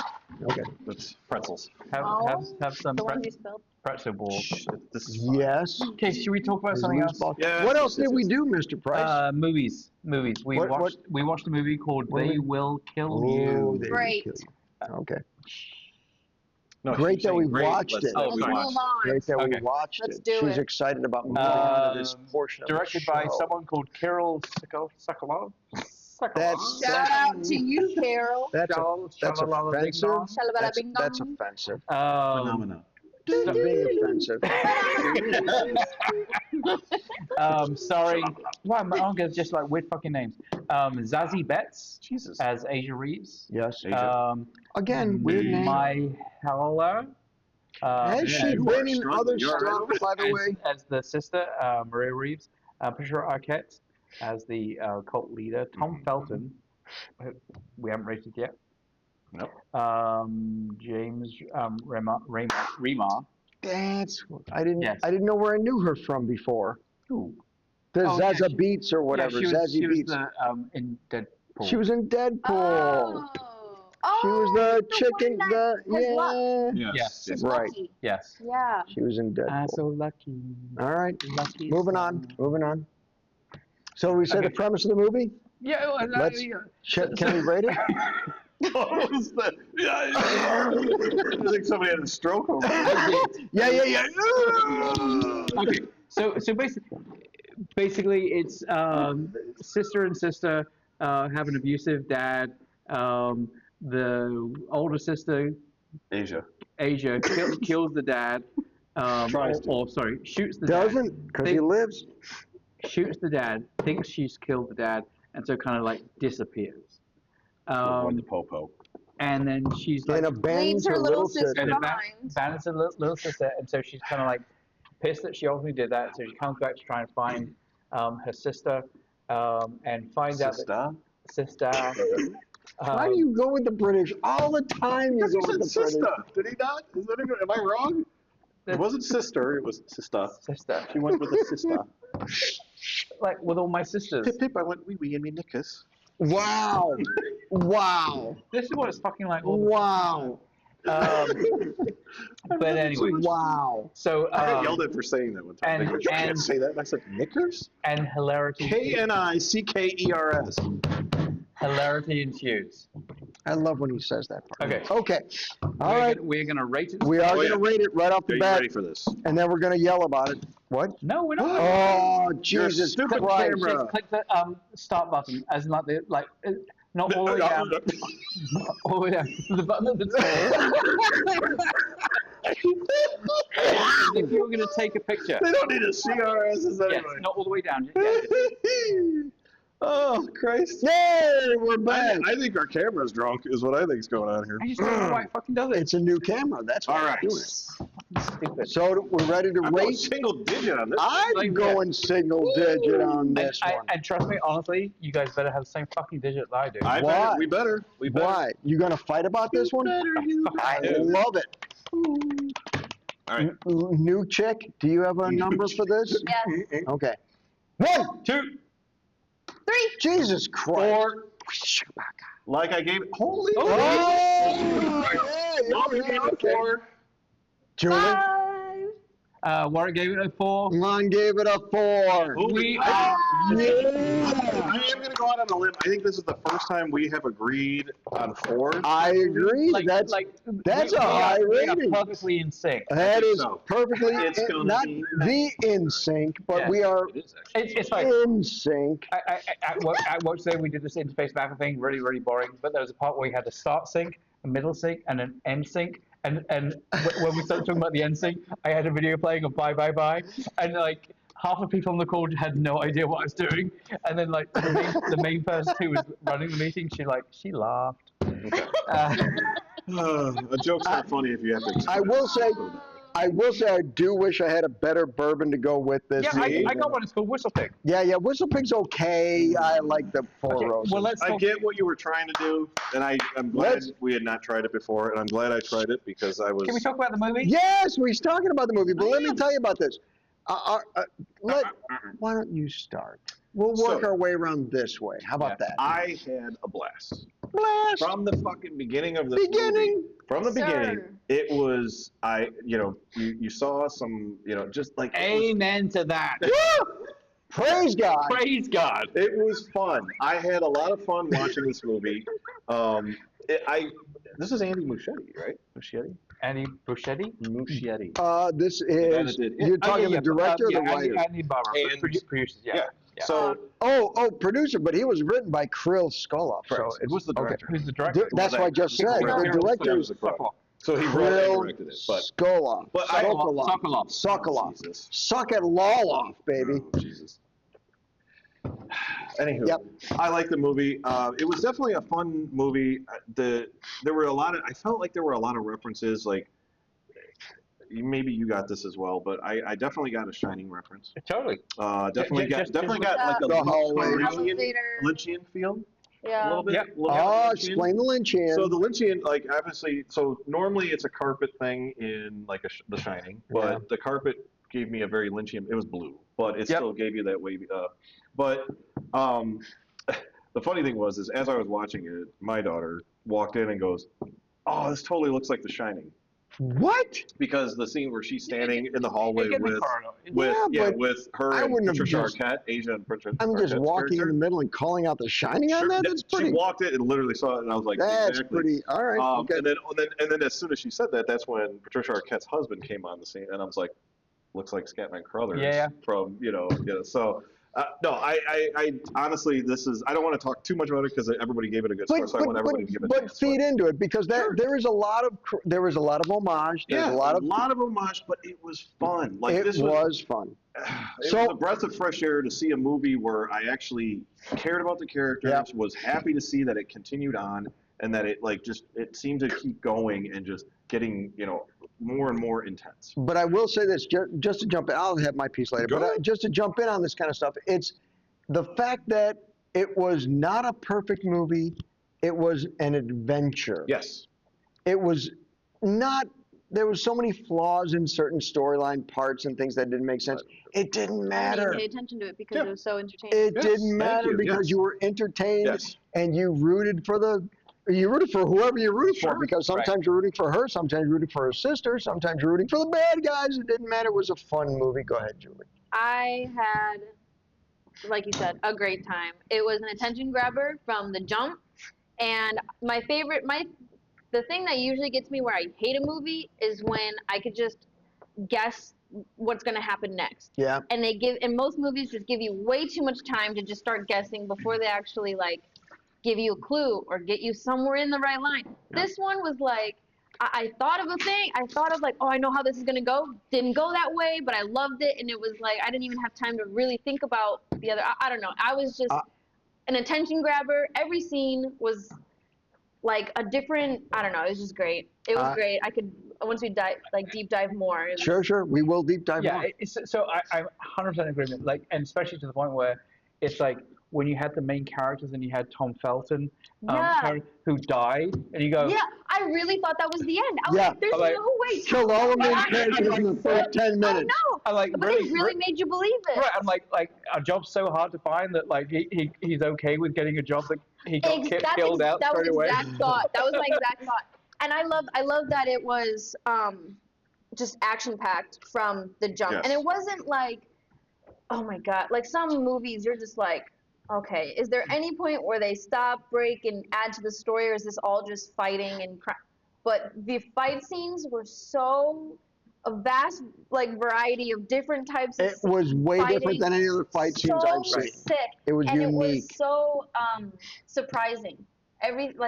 Okay. That's pretzels. Have some The ones you spilled. pretzel balls. Shh, this is fine. Yes. Okay, should we talk about something else? Yeah, What it's else did we do, Mr. Price? Movies. We What- watched a movie called What do They we- Will Kill Oh, You. they Great. kill you. Okay. No, Great she's that we saying great, watched let's it. say Oh, we sorry. watched Move on. Great that we Okay. watched Let's it. do She's it. excited about moving on to this portion of Directed the by show. someone called Kirill Sokolov. That's- Shout out to you, Carol. That's Shalala Bing offensive. Bong. Shalabada That's, bing that's bong. offensive. Phenomena. Stop being offensive. Starring, wow, my uncle just like weird fucking names. Zazie Betts Jesus. as Asia Reeves. Yes. Again, weird name. My Heller. Has she you been are in struggling. other You're stuff, right. by the way? As the sister, Maria Reeves. Patricia Arquette as the cult leader. Tom Felton. We haven't rated yet. Nope. James Remar. That's I didn't Yes. I didn't know where I knew her from before. Ooh. The Oh, yeah, Zaza she- Beats or whatever. Yeah, Zazie she was Beats. in Deadpool. She was in Deadpool. Oh. She was the chicken. one The that has luck. yeah. Yes. She's Right. lucky. Yes. Yeah. She was in Deadpool. So lucky. All right. Lucky. Moving on. Moving on. So we said Okay. the premise of the movie. Yeah. Let's- Can we rate it? What was that? Yeah, I think somebody had a stroke over there. Yeah. Okay. So basically it's sister and sister have an abusive dad. The older sister Asia. Asia kills the dad. Tries to. Sorry, shoots the dad. Doesn't because he Think- lives. Shoots the dad. Thinks she's killed the dad, and so kind of like disappears. Like the popo. And then she's like And abandons Leaves her little sister. sister and behind. abandons her little sister, and so she's kind of like pissed that she ultimately did that. So she comes back to try and find her sister, and finds out that sister. Why do you go with the British all the time? You Because go he with said the sister. British. Did he not? Is that am I wrong? It wasn't sister. It was sister. Sister, She went with the sister. like with all my sisters. Pip, pip. I went wee wee and me knickers. Wow. Wow. This is what it's fucking like. All the Wow. but anyway, Wow. so I got yelled at for saying that one time. and- They go, you can't and- say that. And I said knickers. and hilarity, Knickers. hilarity ensues. I love when he says that part. Okay. Okay. All right. We're gonna rate it. We are Oh, going to yeah. rate it right off Are the you bat, ready for this? and then we're going to yell about it. What? No, we're not. Oh, Jesus stupid Christ. camera. Just click the start button, as in like not all the way down, all the way down. The button at the top. If you were going to take a picture, They don't need a CRSs yes, anyway. not all the way down. Yeah, Oh, Christ. Yay, we're back. I think our camera's drunk, is what I think's going on here. I just don't know why it fucking does it. It's a new camera. That's why All I'm right. doing it. Stupid. So we're ready to I'm going rate. single digit on this. I'm Like, going single digit on this one. And trust me, honestly, you guys better have the same fucking digit that I do. I Why? better, we better. We better. Why? You going to fight about this one? I do. love it. All right. New chick, do you have a number for this? Yes. Okay. 1, 2, 3. Jesus Christ. 4. Like I gave it. Holy. Oh, Logan gave it 4. Julie, 5. Warren gave it a 4. Lon gave it a 4. We I are. am going to go out on a limb. I think this is the first time we have agreed on 4. I agree. That's a high we are rating. perfectly in sync. That is so. perfectly It's gonna not be the in sync, but Yeah. we are It is actually. It's like in sync. at work today we did this interface mapping thing, really, really boring. But there was a part where we had a start sync, a middle sync, and an end sync. And when we started talking about the end sync, I had a video playing of Bye Bye Bye, and like half the people on the call had no idea what I was doing. And then like the main person who was running the meeting, she laughed. A joke's not funny if you have to. I will say I do wish I had a better bourbon to go with this. Yeah, I got one. It's called WhistlePig. Yeah, WhistlePig's okay. I like the Four Okay, Roses. well, let's I talk. get what you were trying to do, and I'm glad we had not tried it before, and I'm glad I tried it because I was. Can we talk about the movie? Yes, we're talking about the movie, but let me tell you about this. Why don't you start? We'll work So- our way around this way. How about that? I had a blast Blast. from the fucking beginning of this Beginning. movie. From the beginning, Sir. it was you saw some just like it was- Amen to that. Praise God. Praise God. It was fun. I had a lot of fun watching this movie. This is Andy Muschietti, right? Muschietti. Andy Bruschetti? Muschietti. This guy that is, did it. you're talking the director or the writer? Andy Barber. And- Producers, yeah. So Oh, producer, but he was written by Kirill Skoloff. so it was the Okay. director. Who's the director? That's what I just said. Kirill- The director Kirill is Skoloff. So he wrote and Kirill directed it, but Skoloff. But I- Sokolov. Sokolov. Sokolov. Jesus. Suck it lawloff, baby. Oh, Jesus. Anywho, Yep. I like the movie. It was definitely a fun movie. There were a lot of. I felt like there were a lot of references. Like maybe you got this as well, but I definitely got a Shining reference. Totally. Definitely just- got like a The hallway. Elevator. Lynchian feel. A Yeah. little bit. Yeah. A little bit Oh, Lynchian. explain the Lynchian. So the Lynchian, like obviously, so normally it's a carpet thing in like The Shining, but Yeah. the carpet gave me a very Lynchian. It was blue, but it Yep. still gave you that wavy. But the funny thing was, is as I was watching it, my daughter walked in and goes, "Oh, this totally looks like The Shining," What? because the scene where she's standing in the hallway Get in the with corridor. Yeah, but with her I and wouldn't have Patricia just- Arquette, Asia and Patricia. I'm just Arquette's walking in character. the middle and calling out The Shining on Sure, that? yeah, That's She pretty. walked it and literally saw it, and I was like, That's exactly. pretty. All right. Okay. And then as soon as she said that, that's when Patricia Arquette's husband came on the scene, and I was like, looks like Scatman Crothers Yeah. from so. No, I honestly, I don't want to talk too much about it because everybody gave it a good score, so I want everybody to give it a but chance. feed into it because Sure. there is a lot of homage. There's Yeah, a lot of homage, but it was fun. Like it this was fun. It So- was a breath of fresh air to see a movie where I actually cared about the characters, Yeah. was happy to see that it continued on, and that it seemed to keep going and just getting more and more intense. But I will say this, just to jump in, I'll have my piece later, Go but ahead. just to jump in on this kind of stuff, it's the fact that it was not a perfect movie, it was an adventure. Yes. It was not, there was so many flaws in certain storyline parts and things that didn't make sense. It didn't matter. Pay attention to it because Yeah. it was so entertaining. It Yes, didn't thank matter you, because yes. you were entertained Yes. and you rooted for whoever you rooted for, Sure. because sometimes you're rooting for her, sometimes you're rooting for her sister, sometimes you're rooting for the bad guys. It didn't matter. It was a fun movie. Go ahead, Julie. I had, like you said, a great time. It was an attention grabber from the jump. And the thing that usually gets me where I hate a movie is when I could just guess what's going to happen next. Yeah. And most movies just give you way too much time to just start guessing before they actually give you a clue or get you somewhere in the right line. This one was like, I thought of a thing. I thought of oh, I know how this is going to go. Didn't go that way, but I loved it. And it was like, I didn't even have time to really think about the other. I don't know. I was just an attention grabber. Every scene was like a different, I don't know. It was just great. It was great. Once we deep dive more. It was, Sure. We will deep dive Yeah, more. I'm 100% in agreement. And especially to the point where it's like when you had the main characters and you had Tom Felton, Yeah. who died, and you go, Yeah, I really thought that was the end. I was Yeah. like, there's Like, no way. Killed all the main Tom Felton characters in the first 10 I minutes. know. I'm like, But really, they really made you believe it. right? I'm like our job's so hard to find that like he's okay with getting a job that he got killed out that was straight away. exact thought. That was my exact thought. And I love that it was just action packed from the jump. Yes. And it wasn't like, oh my god, like some movies you're just like, okay, is there any point where they stop, break, and add to the story, or is this all just fighting and But the fight scenes were so a vast like variety of different types of It was way different fighting. than any other fight scenes so I've seen. sick. It was and unique. it was so surprising.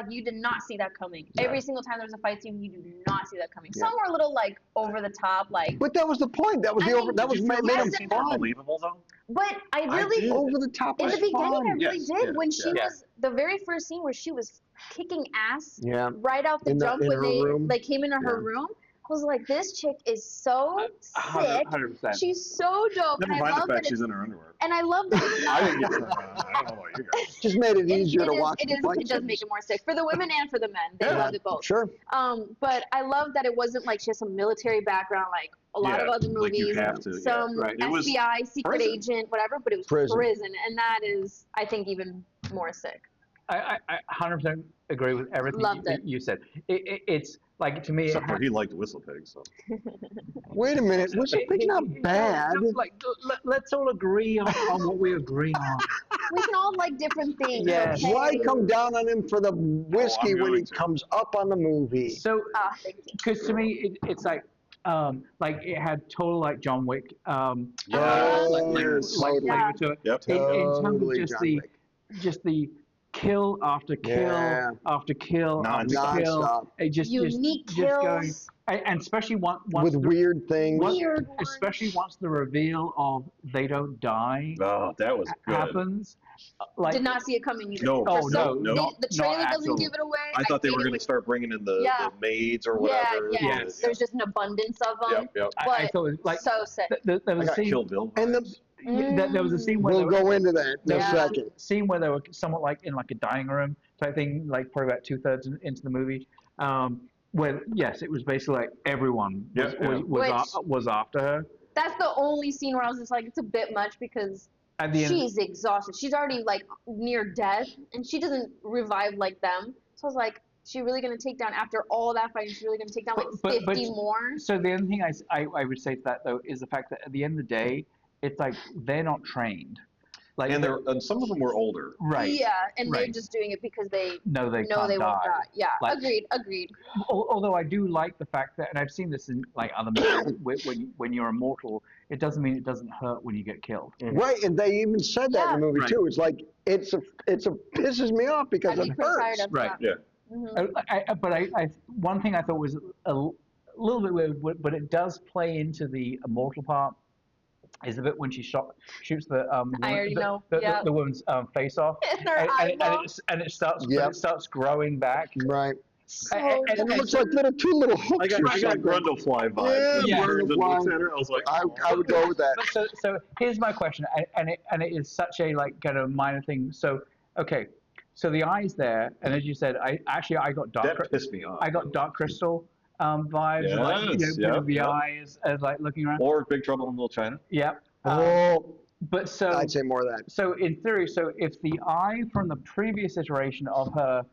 You did not see that coming. Yeah. Every single time there was a fight scene, you did not see that coming. Yeah. Some were a little like over the top, like. But that was the point. That was I the mean, over. That was made yes, them fun. Believable though. But I really, did. Over the top in was the beginning, fun. I really Yes, did. yeah, When she yeah. was the very first scene where she was kicking ass Yeah. right out the In jump in when her they room. like came into her Yeah. room. I was like, this chick is so sick. 100%. She's so dope. Never and I mind love the fact that she's it's, in her underwear. and I love that it's I not. didn't get her. I don't know about you guys. Just made it easier to watch It the fight does make scenes. it more sick for the women and for the men. They Yeah. loved it both. Sure. But I love that it wasn't like she has some military background like a lot of Yeah, other like you movies. have to, yeah, Some right. It was FBI, secret prison. agent, whatever, but it was Prison. prison. And that is, I think, even more sick. I 100% agree with everything Loved it. you said. It's like to me. Except for he liked WhistlePig, so. Wait a minute. WhistlePig's not bad. Like, let's all agree on what we agree on. We can all like different things. Yes. Okay? Why come down on him for the whiskey when he going to. comes up on the movie? So, Ah, thank you. because to me, it's like it had total like John Wick. Oh, Like Yeah. flavor to it. Yep. In terms of Totally just John the Wick. just the kill after kill Yeah. after kill after kill. Non-stop. It just Unique just going, kills. and especially once With the, weird things. Weird ones. especially once the reveal of they don't die Oh, that was good. happens. Like Did not see it coming either. No. Oh, For no, some- no, The not trailer at doesn't all. give it away. I thought they hate were it going when- to start bringing in the Yeah. maids or Yeah, whatever. yeah. Yes. There's just an abundance of them. Yep. I But thought it was like so sick. there I was a got scene. Kill Bill. And the, vibes. There was a scene where we'll they were, go into that in there a was Yeah. second. a scene where they were somewhat like in like a dining room type thing, like probably about 2/3 into the movie. Where yes, it was basically like everyone was Yeah, yeah. was after her. That's the only scene where I was just like, it's a bit much because At the end, she's exhausted. She's already like near death, and she doesn't revive like them. So I was like, she really gonna take down after all that fighting? She's really gonna take down like But- 50 more? so the only thing I would say to that though is the fact that at the end of the day, it's like they're not trained. Like And some of them were older. right. Yeah, and they're right. just doing it because they No, they know can't they die. won't die. Yeah, Like- agreed. Although I do like the fact that, and I've seen this in like other movies, when you're immortal, it doesn't mean it doesn't hurt when you get killed. Right, and they even said that in the movie Right. too. It's like it pisses me off because I'd be it pretty tired hurts. after Right. that. Yeah. Mhm. But I one thing I thought was a little bit weird, but it does play into the immortal part. Is the bit when she shoots the I already know. the Yeah. woman's face off, In her eyeball. and it starts Yep. it starts growing back. Right, So and- and it looks like two little hooks. I got or something. Grundlefly vibes. Yeah, Yeah. Burns and looks Grundlefly. at her. I was like, I would go with that. But so here's my question, and it is such a like kind of minor thing. So okay, so the eye's there, and as you said, I got that pissed me off. I got Dark Crystal vibes, like Yes, with the yep. eyes as like looking around. Or Big Trouble in Little China. Yeah. Oh, But so I'd say more of that. So in theory, so if the eye from the previous iteration of her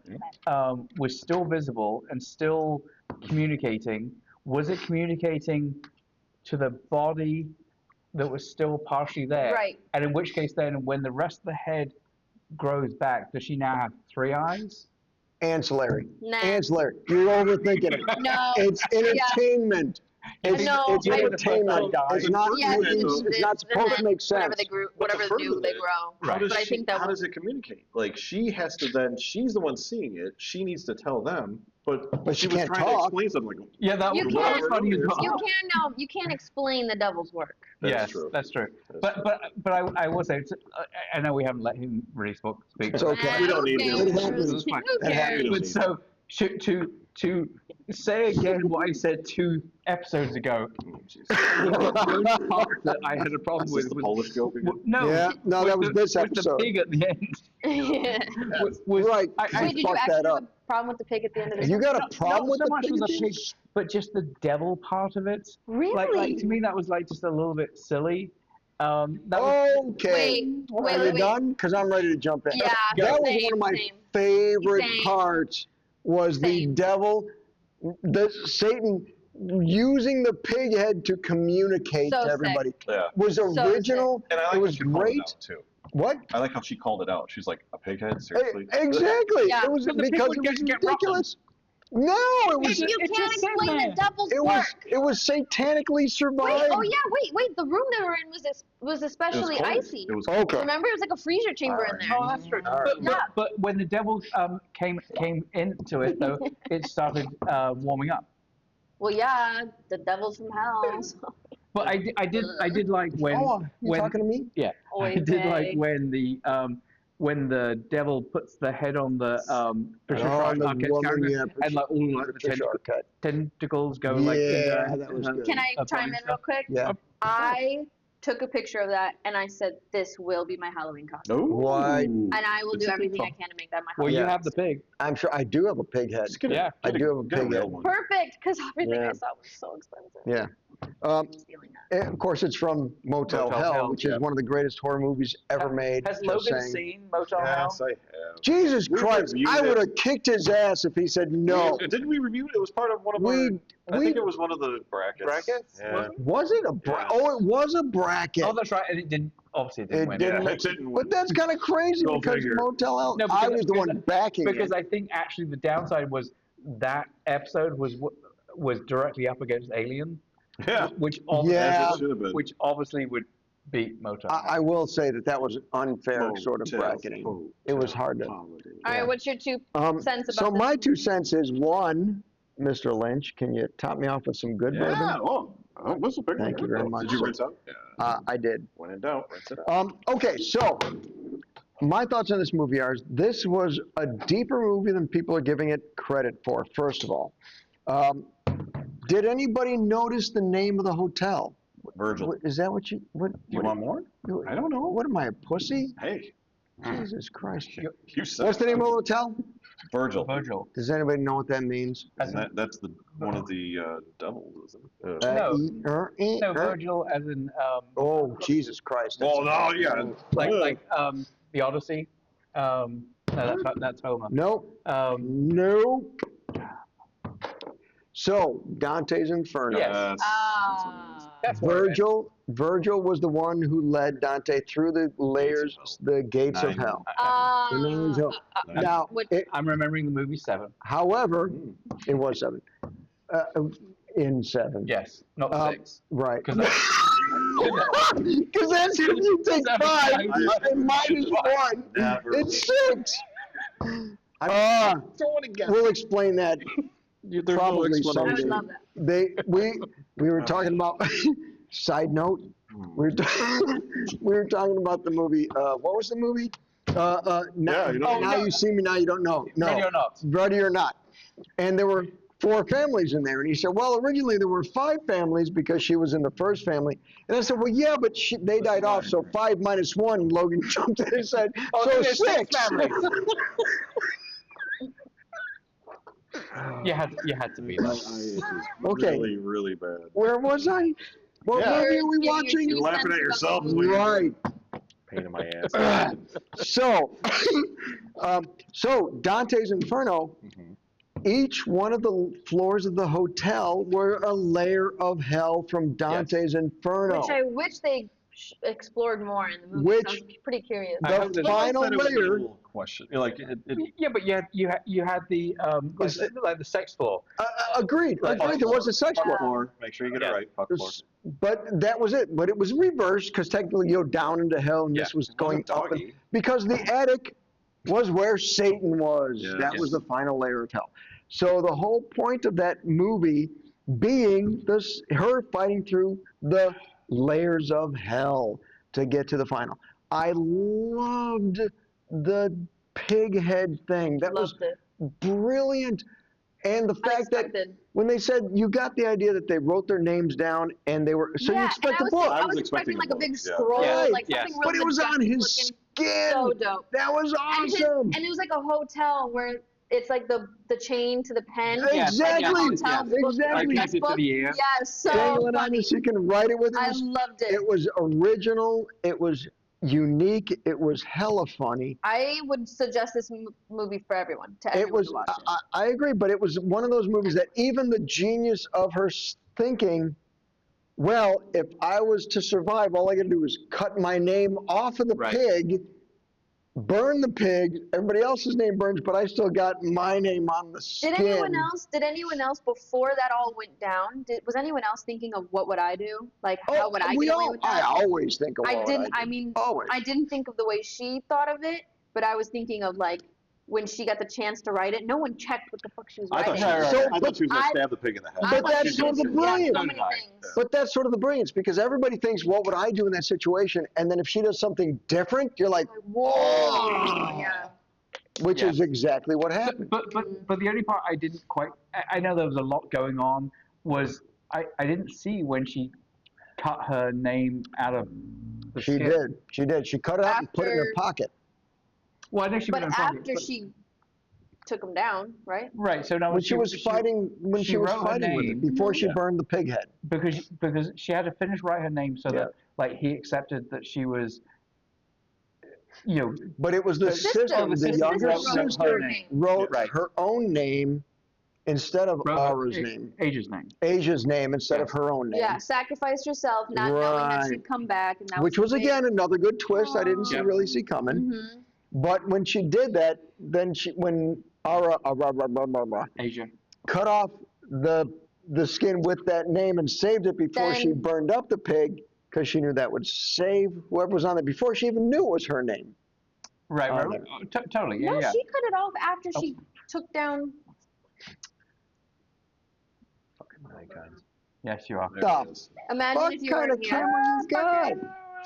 was still visible and still communicating, was it communicating to the body that was still partially there? Right. And in which case then, when the rest of the head grows back, does she now have 3 eyes? Ancillary. Nah. Ancillary. You're overthinking it. No. It's entertainment. It's, No, it's I- entertainment. It's not Yes, making, it's it's not this, and supposed to then make sense. Whatever they grew, But the whatever they do, further they that- grow. How does But I she- think that how was does it communicate? Like she has to then. She's the one seeing it. She needs to tell them. But she was can't trying to talk. explain something. Like, Yeah, that You was can't- that was funny as well. you can't explain the devil's work. That's Yes, true. that's true. That's But I will say, I know we haven't let him really speak. It's okay. We don't need Okay. to. It happens. It's fine. Who It cares? happens. But so to say again what I said 2 episodes ago. The only part that I had a problem Is with this the was Polish joke again? no, Yeah, no, was that was this was episode. the pig at the end. Yeah. Was, Right. I Wait, did you fucked actually that have up. a problem with the pig at the end of the You got a not problem with so the much with the pig? pig, but just the devil part of it. Really? Like to me, that was like just a little bit silly. That was Okay. Wait, Are you done? Because I'm ready to jump in. Yeah, That was same, one of my same. favorite Same. parts. Was the Same. devil, the Satan using the pig head to communicate So to sick. everybody. Yeah. Was original. And I like it how was she called it great. out too. What? I like how she called it out. She's like, a pig head? Seriously? Exactly. Yeah. It was But the pig because would it was get ridiculous. No, it was. You it can't just said explain the that. devil's It work. was satanically survived. Wait, oh yeah, wait. The room they were in was It was especially cold. icy. It was Okay. Remember, it was like a freezer chamber in there. Oh, that's true. All right. But when the devil came into it though, it started warming up. Well, yeah, the devil's from hell. So. But I did like when You talking to me? yeah I Oy did like vey. when the devil puts the head on the Patricia the Arquette's woman, character yeah, and like all like the Patricia Arquette. tentacles go like Yeah, into that was her- good. Can I her chime body in real stuff. quick? Yeah. I took a picture of that and I said, "This will be my Halloween costume." No. Why? And I will It's do a big everything I problem. can to make that my Well, Halloween. you have the pig. I'm sure I do have a pig head. Just get Yeah. I do have a get a pig real head. one. Perfect, because everything Yeah. I saw was so expensive. Yeah. I'm stealing that. And of course, it's from Motel Motel Hell, Hell, which yeah. is one of the greatest horror movies ever made. Has just Logan saying. seen Motel Yes, Hell? I have. Jesus We Christ! reviewed I it. would have kicked his ass if he said no. Didn't we review it? It was part of one of our. I think it was one of the brackets. Brackets? Yeah. Was it a bracket? Oh, it was a bracket. Oh, that's right. And it didn't. Obviously, it didn't It win. didn't. Yeah, it didn't But win. that's kind of crazy Go because figure. Motel Hell. No, I was the one backing Because it. I think actually the downside was that episode was directly up against Alien, Yeah. which Yeah. As it should have been. which obviously would beat Motel. I will say that was an unfair sort of Motel bracketing. It was hard to. Holiday. All right, what's your 2 cents about So this? my 2 cents is one, Mr. Lynch, can you top me off with some good bourbon? Yeah. WhistlePig. Thank you very much. Did you rinse out? Yeah. I did. When in doubt, rinse it out. Okay, so my thoughts on this movie are this was a deeper movie than people are giving it credit for, first of all. Did anybody notice the name of the hotel? Virgil. Is that what you... What, You want more? I don't know. What am I, a pussy? Hey, Jesus Christ. you said. What's the name of the hotel? Virgil. Virgil. Does anybody know what that means? That's one of the devils, isn't it? No, Virgil as in Oh, Jesus Christ. Well, no, yeah. like the Odyssey. No, that's Homer. Nope. Um, Nope. So, Dante's Inferno. Yes. That's what it is. Virgil was the one who led Dante through the layers, the gates of Nine. hell. The names of- Now, What- I'm remembering the movie 7. however, it was 7. In 7. Yes, not 6. Right. Because Because that's if you take 5 and minus 1. Never. It's 6. We'll explain that probably I someday. would love that. We were talking about. Side note, we were talking about the movie. What was the movie? Now, Yeah, you don't now know. you see me, now you don't know. No, Ready or Not. Ready or Not. And there were 4 families in there, and he said, "Well, originally there were 5 families because she was in the first family." And I said, "Well, yeah, but they died off, so 5 minus 1." And Logan jumped in and said, "So there's 6." families. You had to be there. Okay. Really, really bad. Where was I? What Yeah. movie are we Give your watching? two laughing at cents about yourself. the- Right. Pain in my ass. So Dante's Inferno, each one of the floors of the hotel were a layer of hell from Dante's Inferno. Which I wish they explored more in the movie. Which- I was pretty curious. I hope The that- final Said it was a layer, little question. Like Yeah, but you had the like the sex floor. agreed, Right. there was a sex fuck floor. floor. Make sure you get it Yeah. right. Fuck floor. But that was it. But it was reversed because technically you go down into hell, and this Yeah. was going wasn't up. doggy. Because the attic was where Satan was. Yeah. That was Yes. the final layer of hell. So the whole point of that movie being her fighting through the layers of hell to get to the final. I loved the pig head thing. That was Loved it. brilliant. And the fact that Unexpected. when they said you got the idea that they wrote their names down and they were so you Yeah, expect and a book, I I was was expecting expecting like a a big book, yeah. scroll, Right. like Yes. something real but it was on majestic his looking. skin. So dope. That was And awesome. it was like a hotel where it's like the chain to the pen. Yes, Exactly. Like a hotel yes. book, Exactly. Like guest connected to book. the ear. Yeah, so Dangling on funny. it so you can write it with it. I loved it. It was original. It was unique. It was hella funny. I would suggest this movie for everyone, to It everyone was. to watch it. I agree, but it was one of those movies that even the genius of her thinking, well, if I was to survive, all I got to do is cut my name off of the Right. pig, burn the pig. Everybody else's name burns, but I still got my name on the skin. Did anyone else before that all went down? Was anyone else thinking of what would I do? Like how would I we get away all, with I that? always think of I what didn't. I I do. mean, Always. I didn't think of the way she thought of it, but I was thinking of like when she got the chance to write it. No one checked what the fuck she was I writing. thought So- I thought she was gonna I- stab the pig in the head. But I that's wanted sort of to the do- yeah, brilliance. so many things. But that's sort of the brilliance because everybody thinks, what would I do in that situation? And then if she does something different, you're like, Whoa. oh, Yeah. which Yeah. is exactly what happened. But the only part I didn't quite, I know there was a lot going on, was I didn't see when she cut her name out of the She skin. did. She did. She cut it out and put it in her After- pocket. Well, I know she But was in pocket, after but- she took him down, right? right, so now When she was fighting, when she she was wrote her fighting with name. it, before she Yeah. burned the pig head. because she had to finish write her name so Yeah. that like he accepted that she was, you know, But it was the sister, Oh, the the sister younger wrote her sister name. wrote Right. her own name instead of wrote Aura's name. Asia's name. Asia's name instead of Yes. her own name. Yeah, sacrificed herself, not knowing that Right. she'd come back, and that Which was the big- again another good twist I didn't Yeah. really see coming. Mhm. But when she did that, then when Aura Asia. cut off the skin with that name and saved it before she Then- burned up the pig because she knew that would save whoever was on it before she even knew it was her name. Right, Oh, right. Totally. Yeah, No, yeah. she cut it off after she took down. Yes, you are. There Stop. it is. Imagine What if you kind were of here. camera you got?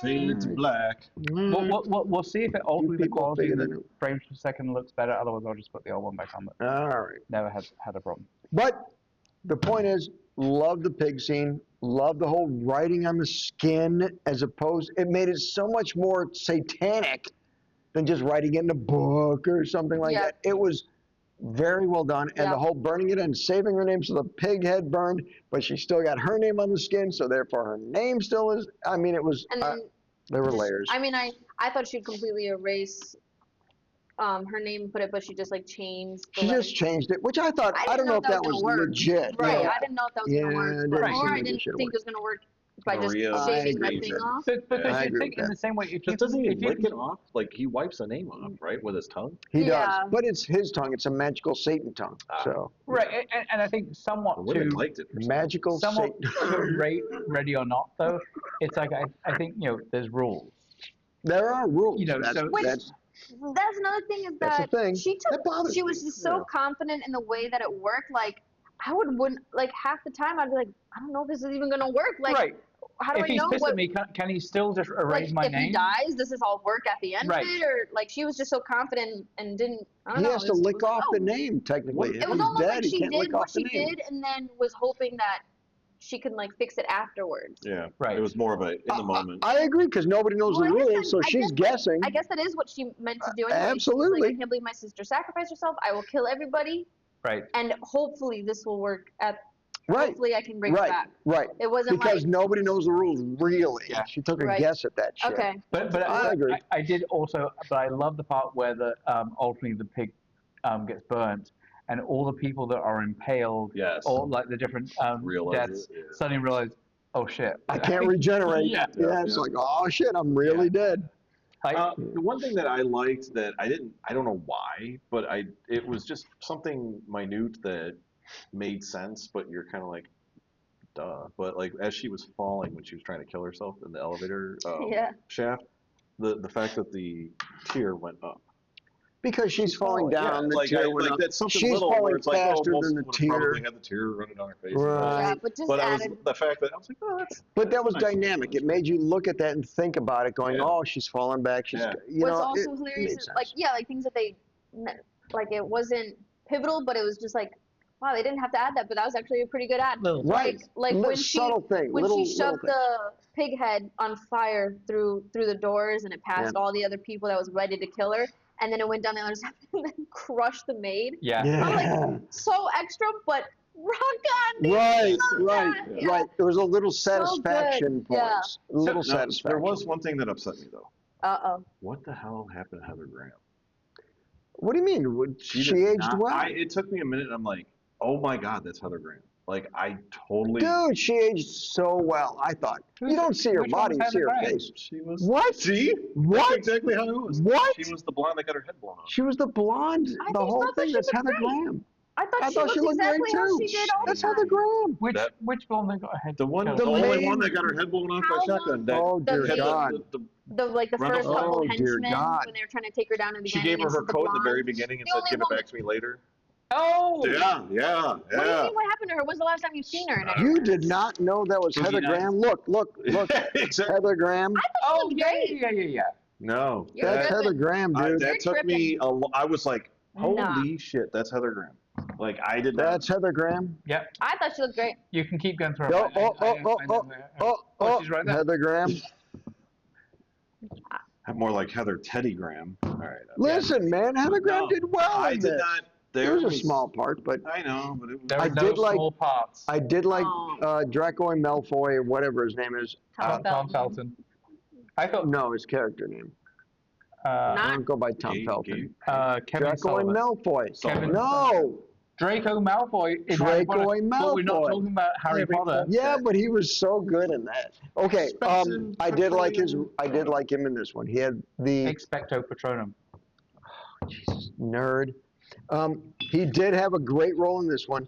Fade to black. We'll see if it ultimately the people quality of figured it the out. frames per second looks better. Otherwise, I'll just put the old one back on. But All right. never had a problem. But the point is, love the pig scene. Love the whole writing on the skin as opposed. It made it so much more satanic than just writing it in a book or something like Yeah. that. It was very well done, and Yeah. the whole burning it and saving her name so the pig head burned, but she still got her name on the skin, so therefore her name still is. I mean, it was. And then There were layers. I mean, I thought she'd completely erase her name and put it, but she just like changed. The She letters. just changed it, which I thought. I don't know if that was gonna work. legit. Right, Yeah. I didn't know if that was Yeah, gonna it work, didn't but, seem or like I it didn't should've think it was gonna work by just Maria shaving that Maria. thing off. But I you agree think with in the same way, if you Just doesn't if even you lick it off. Like he wipes the name off, right, with his tongue. He Yeah. does, but it's his tongue. It's a magical Satan tongue. Ah. So right, and I think The somewhat women to liked it. For some magical somewhat Satan. to rate ready or not though, it's like I think there's rules. There are rules. You know, that's, so- that's That's another thing is That's the that thing. she That bothers she was me. just so confident in the way that it worked. Like I wouldn't like half the time I'd be like, I don't know if this is even gonna work. Like Right. how do If I he's know pissed what? at me, can he still just erase Like my if he name? dies, does this all work at the end Right. of it, or like she was just so confident and didn't. I don't he know. has it to was- lick it was off the dope. name technically. If It was he's almost dead, like he she can't did lick what off the she name. did, and then was hoping that she could like fix it afterwards. Yeah. Right. It was more of a in the moment. I agree because nobody knows Well, the I guess rules, so I she's guess guessing. I guess that is what she meant to do anyway. She was absolutely. like, I can't believe my sister sacrificed herself. I will kill everybody, Right. and hopefully this will work. Right. Hopefully I can bring it Right. back. Right. It wasn't Because like nobody knows the rules really. Yeah. She took a Right. guess at that shit. okay. But I agree. I did also, but I love the part where the ultimately the pig gets burnt, and all the people that are impaled, Yes. or like the different Realize deaths, it, yeah. suddenly realize, oh shit, I can't regenerate. Yeah. It's like, oh shit, I'm really dead. Like, The one thing that I liked that I don't know why, but it was just something minute that made sense, but you're kind of like, duh. But like as she was falling when she was trying to kill herself in the elevator Yeah. shaft, the fact that the tear went up. Because she's falling down, the like, tear went like up. that's something She's little where falling it's like, faster most than the would have tear. probably had the tear running down her face. Right. Yeah, but just But I was added. the fact that I was like, oh, that's But that was Nice. dynamic. It made you look at that and think about it, going, Yeah. "Oh, she's falling back. She's, Yeah. you What's know." also it hilarious made is sense. like like things that they like it wasn't pivotal, but it was just like Wow, they didn't have to add that, but that was actually a pretty good ad. Little Right. Like Little when she subtle thing. when little, she shoved little thing. the pig head on fire through the doors and it passed all the other people that was ready to kill her, and then it went down the other side and then crushed the maid. Yeah. I'm like, Yeah. so extra, but rock on, dude. Right, Love right, that. Yeah. right. There was a little So good. satisfaction Yeah. points. A little Now, satisfaction. there was one thing that upset me though. Uh-oh. What the hell happened to Heather Graham? What do you mean? She did aged not- well. It took me a minute. And I'm like, oh my god, that's Heather Graham. Like I totally. Dude, she aged so well, I thought. You don't see her Which one body, was you see her Heather Graham? face. She was. What? See? What? That's exactly how it was. What? She was the blonde that got her head blown off. She was the blonde, I the think whole so, but thing. she That's looked Heather great. Graham. I thought, I thought she looked exactly great how too. she did all That's the Heather time. Graham. Which blonde that got her head? The one, killed? the only main- one that got her head blown off by How a shotgun. long- That Oh, dear The- God. The like the Run first the- couple Oh, dear henchmen God. when they were trying to take her down in the she beginning. gave her and her she's the coat at the blonde. very beginning and The said, only "Give it one- back to me later." Oh! Yeah. What do you think what happened to her? When's the last time you've seen her in anything? You did not know that was Boogie Heather Nights. Graham? Look. Exactly. Heather Graham. I thought she Oh, looked yeah, great. yeah. No. You're That's tripping. Heather Graham, dude. That took me a I was like, holy Nah. shit, that's Heather Graham. Like I did not. That's Heather Graham. Yep. I thought she looked great. You can keep going through her. Oh, I know oh, where- oh, she's right there. Heather Graham. More like Heather Teddy Graham. All right. Listen, man, Heather Graham No, did well I in did this. not. It There was a small part, but I know, but it was. There I are no did like- small parts. I did like Oh. Draco and Malfoy, or whatever his name is. Tom Tom Felton. Felton. I thought No, his character name. uh, I Not- don't go by Tom Gabe- Felton. Gabe- Kevin Draco Sullivan. and Malfoy. Kevin- No. Draco Malfoy in Harry Draco Potter, and but we're not Malfoy. talking about Harry Potter. Yeah, but he was so good in that. Okay, Spencer I did like his. Patronum. I did like him in this one. He had the Expecto Patronum. Jesus nerd. He did have a great role in this one.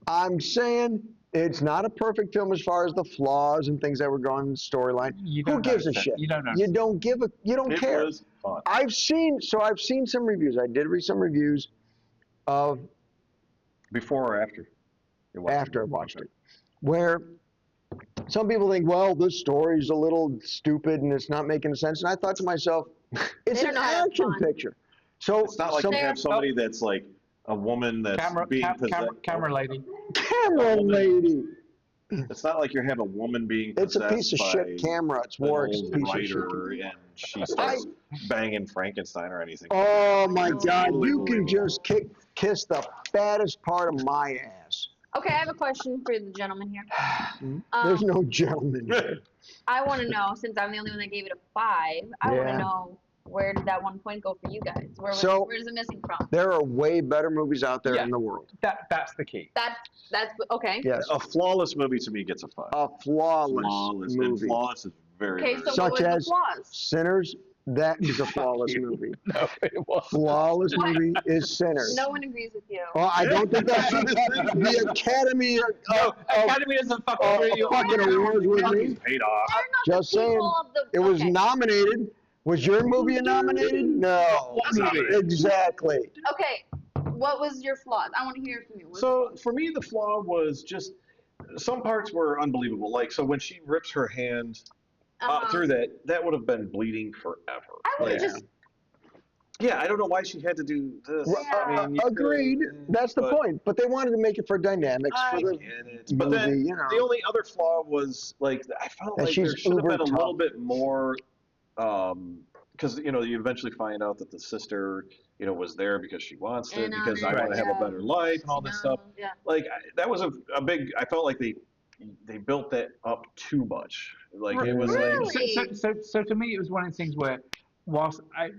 I'm saying it's not a perfect film as far as the flaws and things that were going in the storyline. You Who don't gives a notice it. shit? You don't know. You don't give a. You don't It care. was fun. I've seen some reviews. I did read some reviews of Before or after? You watched after I watched it, where some people think, well, this story's a little stupid and it's not making sense. And I thought to myself, it's They an don't know how to have action fun. picture. So It's not like some you have There- somebody that's like a woman that's being possessed. Camera lady. camera lady. It's not like you have a woman being It's possessed a piece of by shit camera. It's an Warwick's old piece of shit. writer and she starts banging Frankenstein or anything. Oh my God! Totally You can believable. just kiss the fattest part of my ass. Okay, I have a question for the gentleman here. There's no gentleman here. I want to know, since I'm the only one that gave it a 5, I want Yeah. to know, where did that 1 point go for you guys? So- where's it missing from? There are way better movies out there Yeah. in the world. That's the key. That's okay. Yes, A flawless movie to me gets a 5. a flawless, Flawless. And movie. flawless is very, Okay, very so Such what was as- the flaws? Sinners. That is a flawless movie. No, it was. Flawless movie is Sinners. No one agrees with you. Oh, I don't think that's the Academy No, Academy doesn't fucking agree you. fucking awards with me. paid off. They're not Just the people saying, of the. it was okay. nominated. Was your movie nominated? No. What movie? Exactly. Okay, what was your flaws? I want to hear from you. What's So for me, the flaw was just some parts were unbelievable. Like so when she rips her hand through that would have been bleeding forever. I would have Like, just. yeah, I don't know why she had to do this. Well, I mean, you agreed. could've- That's the but point. But they wanted to make it for dynamics I for the get it. But then movie, you know. the only other flaw was like I felt That like she's there should have been a uber little tough. bit more, because you know you eventually find out that the sister was there because she wants it And, because I want to have yeah. a better life and all this stuff. Yeah. Like that was a big. I felt like they built that up too much. Like it was Really? like So to me, it was one of those things where, whilst I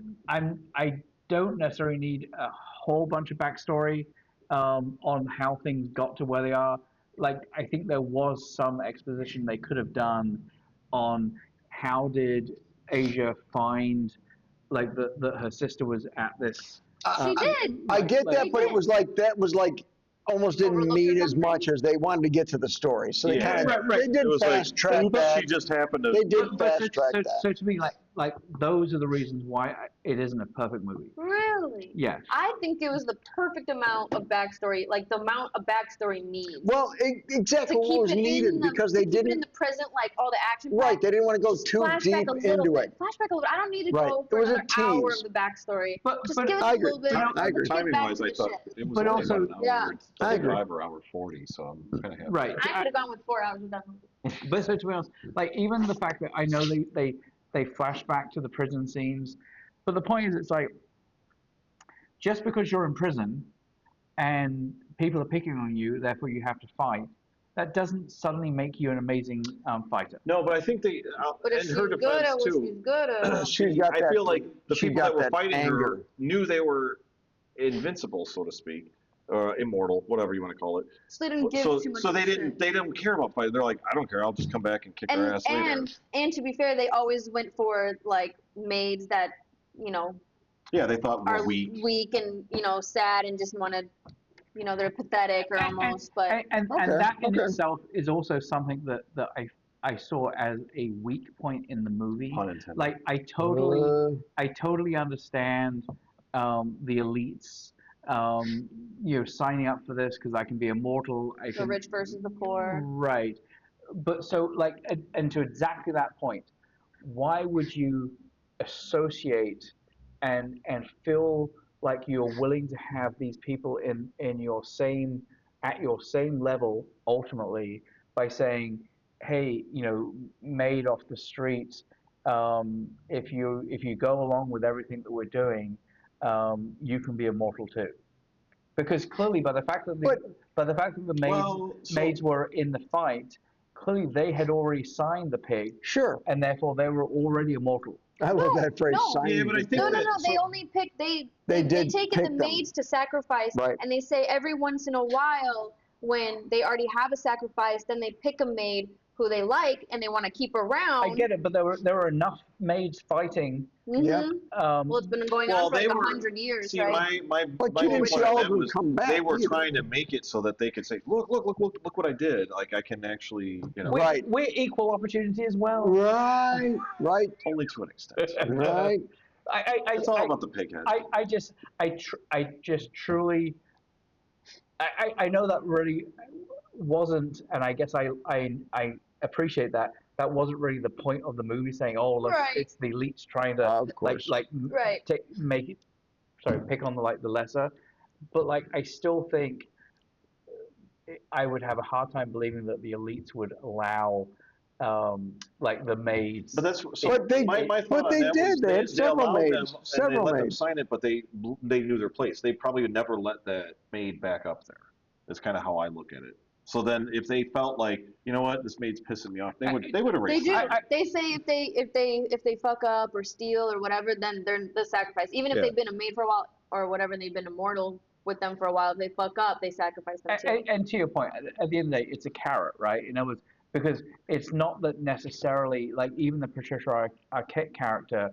don't necessarily need a whole bunch of backstory on how things got to where they are. Like I think there was some exposition they could have done on how did Asia find like that her sister was at this. She did. I get Like- that, but it was like almost didn't Overlooked or mean as something? much as they wanted to get to the story. So they Yeah. kind of Right. they did it was fast like track oops, that. she just happened to. They did But fast track that. so to me, like those are the reasons why it isn't a perfect movie. Really? really? Yeah. I think it was the perfect amount of backstory, like the amount of backstory needs. Well, exactly To what keep was it needed in the, because to they keep it in didn't. the present, like all the action. Right, they didn't want to go Just too flashback deep a little into bit. it. Flashback a little bit. I don't need to Right. go It for was a another hour tease. of the backstory. Just But give us I a agree. little bit. I Let's agree. get Timing back wise, to I the thought shit. it was But only also- about an hour Yeah. I agree. 35 or hour 40, so I'm kind of happy. Right. I could have gone with 4 hours with that movie. But so to be honest, like even the fact that I know they flash back to the prison scenes, but the point is, it's like just because you're in prison and people are picking on you, therefore you have to fight. That doesn't suddenly make you an amazing fighter. No, but I think they, But if in she's her good defense at what too, she's good at, She's got I that. feel like the she people got that were that fighting anger. her knew they were invincible, so to speak, immortal, whatever you want to call it. so they didn't give So, too much. so of they a didn't shit. they didn't care about fighting. They're like, I don't care. I'll just come back and kick her ass later. And to be fair, they always went for like maids that Yeah, they thought are were weak. and sad and just want to, they're pathetic or almost. But And Okay, that in okay. itself is also something that I saw as a weak point in the movie. Pun intended. Like I totally understand the elites, signing up for this because I can be immortal. I the can, rich versus the poor. right. But so like, and to exactly that point, why would you associate and feel like you're willing to have these people in your same at your same level ultimately by saying, hey, maid off the street, if you go along with everything that we're doing, you can be immortal too. Because clearly, by the fact that the maids were in the fight, clearly they had already signed the pig, Sure. and therefore they were already immortal. I love No, that phrase. no. Signing Yeah, but I the think No, pig. no, no. that- They so- only pick. They did take pick the them. maids to sacrifice, Right. and they say every once in a while when they already have a sacrifice, then they pick a maid who they like and they want to keep around. I get it, but there were enough maids fighting. Mhm. Yeah. Well, it's been going on for they like were 100 years, See, right? my But my you whole didn't see point of all of that them was come back. they were either. trying to make it so that they could say, look what I did. Like I can actually, Right. We're equal opportunity as well. Right. Right. only to an extent. Right. It's all about the pig head. I just truly, I know that really wasn't, and I guess I appreciate that. That wasn't really the point of the movie, saying, "Oh, look, Right. it's the elites trying to Of course. Right. pick on the lesser." But like, I still think I would have a hard time believing that the elites would allow, like the maids. But that's so. But they- my but thought on they that did. was They had several allowed maids. them and Several they let them maids. sign it, but they knew their place. They probably would never let that maid back up there. That's kind of how I look at it. So then, if they felt like, you know what, this maid's pissing me off, they would They erase do. it. They say if they fuck up or steal or whatever, then they're the sacrifice. Even if Yeah. they've been a maid for a while or whatever, they've been immortal with them for a while. If they fuck up, they sacrifice them too. And to your point, at the end of the day, it's a carrot, right? In other words, because it's not that necessarily, like even the Patricia Arquette character,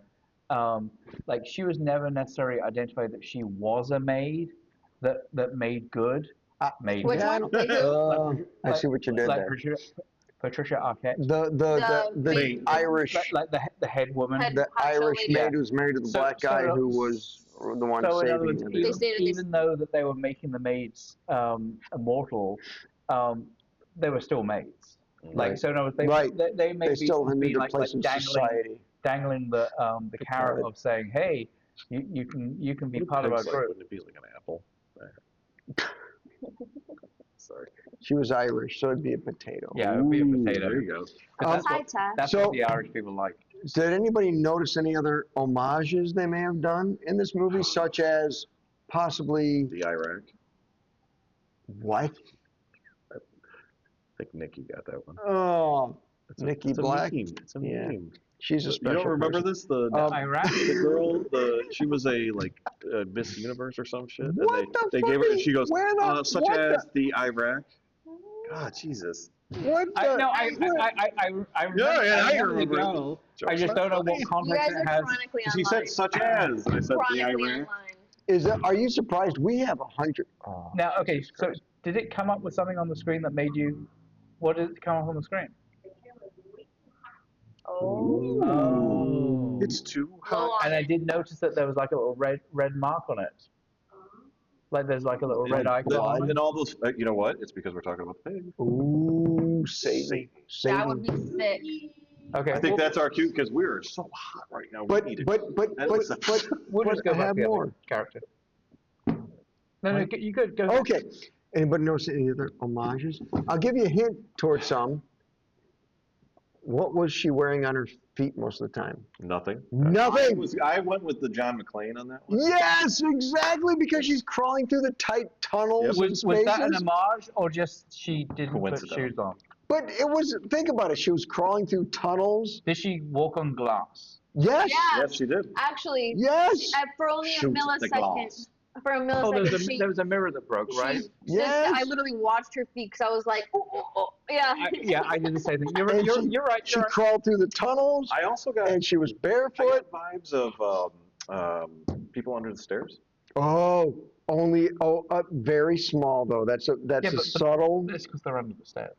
like she was never necessarily identified that she was a maid that made good. Made Which Yeah, I one? don't- Like who? I see what you did like there. Patricia Arquette, The maid. Irish like the head woman. Head- the Hot Irish lady. maid who's married to the So- black so guy in who other- was the one So in other saving words, him. They stated even though that they were making the maids immortal, they were still maids. Like Right. so, in other words, Right. they may They still be need their like place in society. dangling the carrot carrot. of saying, hey, you can be part of our Pig's like, group. wouldn't it be like an apple? Sorry. She was Irish, so it'd be a potato. Yeah, it would be a Ooh, potato. There you go. 'Cause that's Hi, what, Ty. that's So- what the Irish people like. Did anybody notice any other homages they may have done in this movie, such as possibly The Iraq. what? I think Nikki got that one. Oh, It's a- Nikki it's a Black? meme. It's a Yeah. meme. she's a You special. don't remember person. this? The Iraq? the girl, she was a Miss Universe or some shit. And What the they gave her, and fucking- she goes, where the- such what as the Iraq. God, Jesus. What the? I remember, yeah, I I remember the remember. girl. I just don't know what You context guys it are has. chronically She online. said such as, and I said the Chronically Iraq. online. Is that? Are you surprised? We have 100. Oh, Now, okay, so did it come up with something on the screen that made you? What did it come up on the screen? Oh. Oh. It's too Low hot. on And I it. did notice that there was like a little red mark on it. Like there's like a little red icon on it. And all those, you know what? It's because we're talking about the pig. Ooh, Satan. That would Satan. be sick. Okay. I think that's our cue because we are so hot right now. But we need but but That but was a- but We'll just go I back have to the more. other character. No, you could go. Okay. Anybody notice any other homages? I'll give you a hint towards some. What was she wearing on her feet most of the time? Nothing. Nothing. I went with the John McClane on that one. Yes, exactly, because she's crawling through the tight tunnels Yep. and Was spaces. that an homage or just she didn't put Coincidental. shoes on? But it was, think about it, she was crawling through tunnels. Did she walk on glass? Yes, Yeah. Yes, she did. Actually, yes, for only a Shoot the millisecond. glass. For a Oh, millisecond, there was a mirror that broke, right? Yes. I literally watched her feet because I was like, oh, yeah. Yeah, I did the same thing. You're, And you're, she- you're right. she You're right. crawled through the tunnels, I also got, and she was I barefoot. got vibes of People Under the Stairs. Oh, very small though. That's Yeah, a but- subtle. That's because they're under the stairs.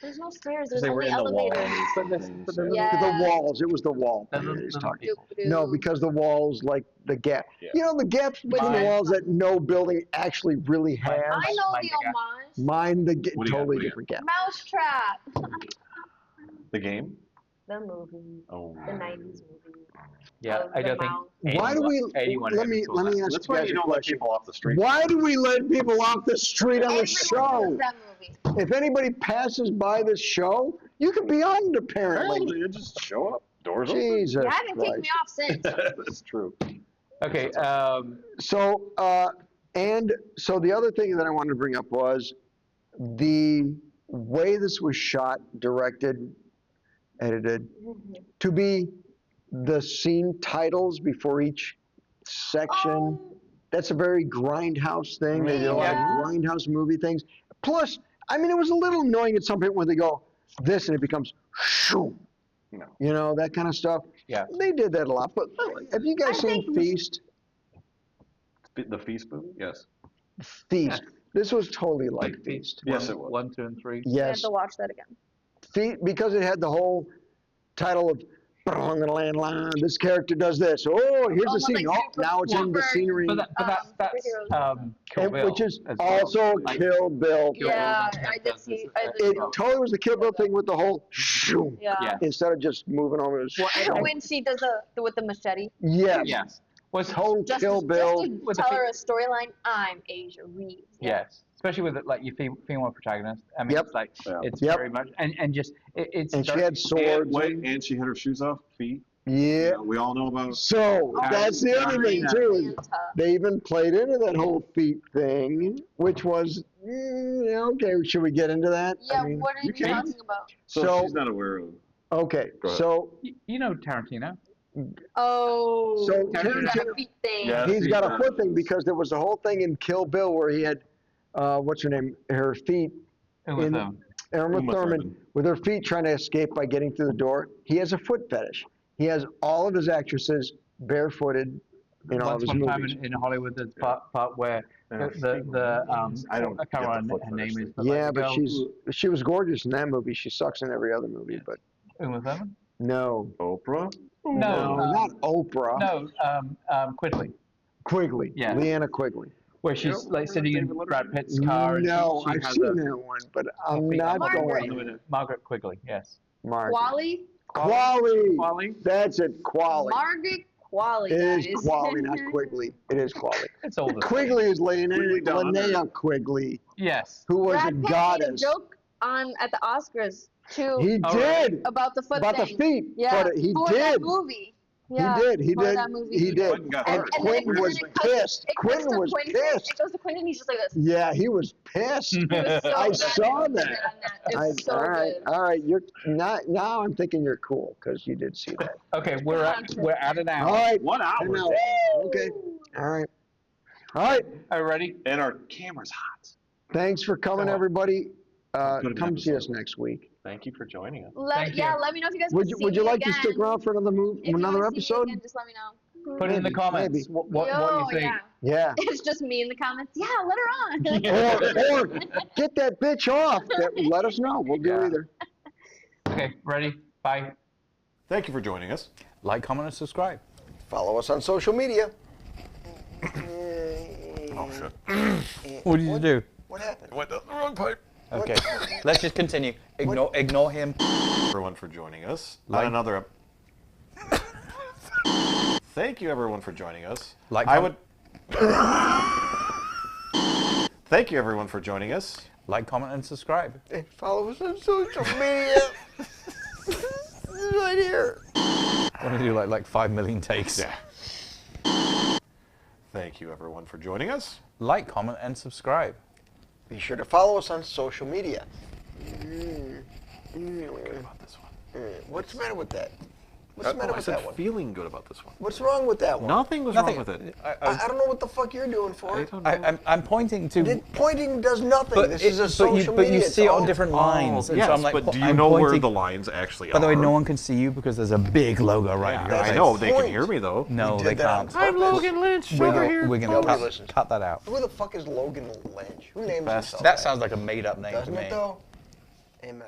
There's no stairs. There's They were only in the walls. elevators. But there's- and but things, there's- so- Yeah. The walls. It was the wall. They're thing not- that he's they're not talking. people. No, because the walls, like the gap. Yeah. You know, the gaps between the Mine- walls that no building actually really has. I know Mind the the gap. homage. Mine, What do you got? totally What do you different gap. Mousetrap. The game? The movie. Oh. The 90s movie. Yeah, Of I the don't think. mouse. Why do we? anyone Let ever me saw let me that. ask That's you why guys you a don't let question. people off the street. Why do we let people off the street on the Everyone show? knows that movie. If anybody passes by this show, you can be armed apparently. Apparently, you just show up. Doors open. Jesus You haven't kicked Christ. me off since. That's true. Okay. So, and so the other thing that I wanted to bring up was the way this was shot, directed, edited, to be the scene titles before each section. Oh, That's a very grindhouse thing. They do a lot Yeah. of grindhouse movie things. Plus, I mean, it was a little annoying at some point when they go this and it becomes shoo. No. You know, that kind of stuff. Yeah. They did that a lot. But have you guys I seen think- Feast? The Feast movie? Yes. Feast. This was totally like Feast. Yes, it was. 1, 2, and 3. I have Yes. to watch that again. Feast, because it had the whole title of I'm gonna landline. This character does this. Oh, here's the Almost scene. like Oh, now it's in the super- scenery. But that's superheroes. Kill And- Bill which is as well. also Like, Kill Bill. Yeah, Bill I did does see. this I as did It see. well. totally was the Kill Bill thing with the whole shoo, Yeah. Yeah. instead of just moving over to Well, shoo. And when she does with the machete, Yes. Yes. Was Total just, Kill to, Bill. just With to the tell her a storyline, I'm Asia Reeves. Yes. Especially with like your female protagonist. I mean, Yep. it's like Yeah. it's Yep. very much and just it's And she very- had swords. And she had her shoes off, feet. Yeah. We all know about. So Oh, that's the other thing yeah. too. Is Santa. they even played into that whole feet thing, which was okay. Should we get into that? Yeah, I mean, what are you can. talking about? So she's not aware of. okay. Go ahead. So you know Tarantino. Oh, So he's got a Tarantino- feet thing. Yeah. he's got a he foot thing does. because there was a whole thing in Kill Bill where he had what's her name, her feet, Who was In- them? Irma Uma Thurman, Thurman. with her feet trying to escape by getting through the door. He has a foot fetish. He has all of his actresses barefooted in all of Once his one time movies. in Hollywood, there's part where And her the feet were amazing. I don't I can't get the remember foot her fetish name is. thing. But like Yeah, the but girl she was gorgeous in that movie. She sucks in every other movie, but Uma Thurman? no. Oprah? No, not Oprah. No, Quigley, Quigley. Yeah. Leanna Quigley. where she's Yep. like sitting in David Letterman. Brad Pitt's car. and No, she I've has seen a- that one, but I'm feet not up. going. Margaret Quigley, yes. Margaret. Quali? Quali. Quali? That's it, Quali. Margaret Quali. It is guys. Quali, not Quigley. It is Quali. It's older. Quigley is Quigley Donna. Linnea Quigley, Yes. who was a Brad Pitt made a goddess. joke at the Oscars too He Oh, did about the foot about the thing. feet. Yeah, but he for did. that movie. Yeah, He did. He for did. that movie. He did. Quentin got And hurt. then it- Quentin and was then it cuts- pissed. It cuts Quentin to was Quentin. pissed. It goes to Quentin. He's just like this. Yeah, he was pissed. He was so I mad saw on that. It was so all right, good. all right. You're not now. I'm thinking you're cool because you did see that. Okay, we're at an All hour. right. 1 hour. I know. Okay. All right. All right. Are you ready? And our camera's hot. Thanks for coming, Go on. everybody. Good of an Come see us episode. next week. Thank you for joining us. Thank you. Let me know if you guys Would want you to see Would you me like to again. stick around for another If you another wanna see me episode? again, just let me know. Put it in the Maybe, comments maybe. what you think. Yeah. Yeah. It's just me in the comments. Yeah, let her on. or get that bitch off. Let us know. We'll do Yeah. either. Okay, ready? Bye. Thank you for joining us. Like, comment, and subscribe. Follow us on social media. Oh, shit. What did you do? What happened? Went down the wrong pipe. Okay, let's just continue. Ignore him. Everyone for joining us on Like- another. Thank you, everyone, for joining us. Like, I would. Thank you, everyone, for joining us. Like, comment, and subscribe. Hey, follow us on social media. This is right here. I want to do like 5 million takes. Yeah. Thank you, everyone, for joining us. Like, comment, and subscribe. Be sure to follow us on social media. Feeling good about this one. What's the matter with that? What's the matter I with said that one? feeling good about this one. What's wrong with that one? Nothing was Nothing. wrong with it. I don't know what the fuck you're doing for it. I'm pointing to. Pointing does nothing. This is a social but media. you see it on different lines. And yes, so I'm like, but do you I'm know where pointing- the lines actually are? By the way, no one can see you because there's a big logo right here. I That's know, the they can point. hear me, though. No, We they did that on can't. purpose. Logan Lynch We're over gonna, here. we're gonna Nobody listens. cut that out. Who the fuck is Logan Lynch? Who names Best. himself That sounds like a made-up name Doesn't to me. it though? Amen.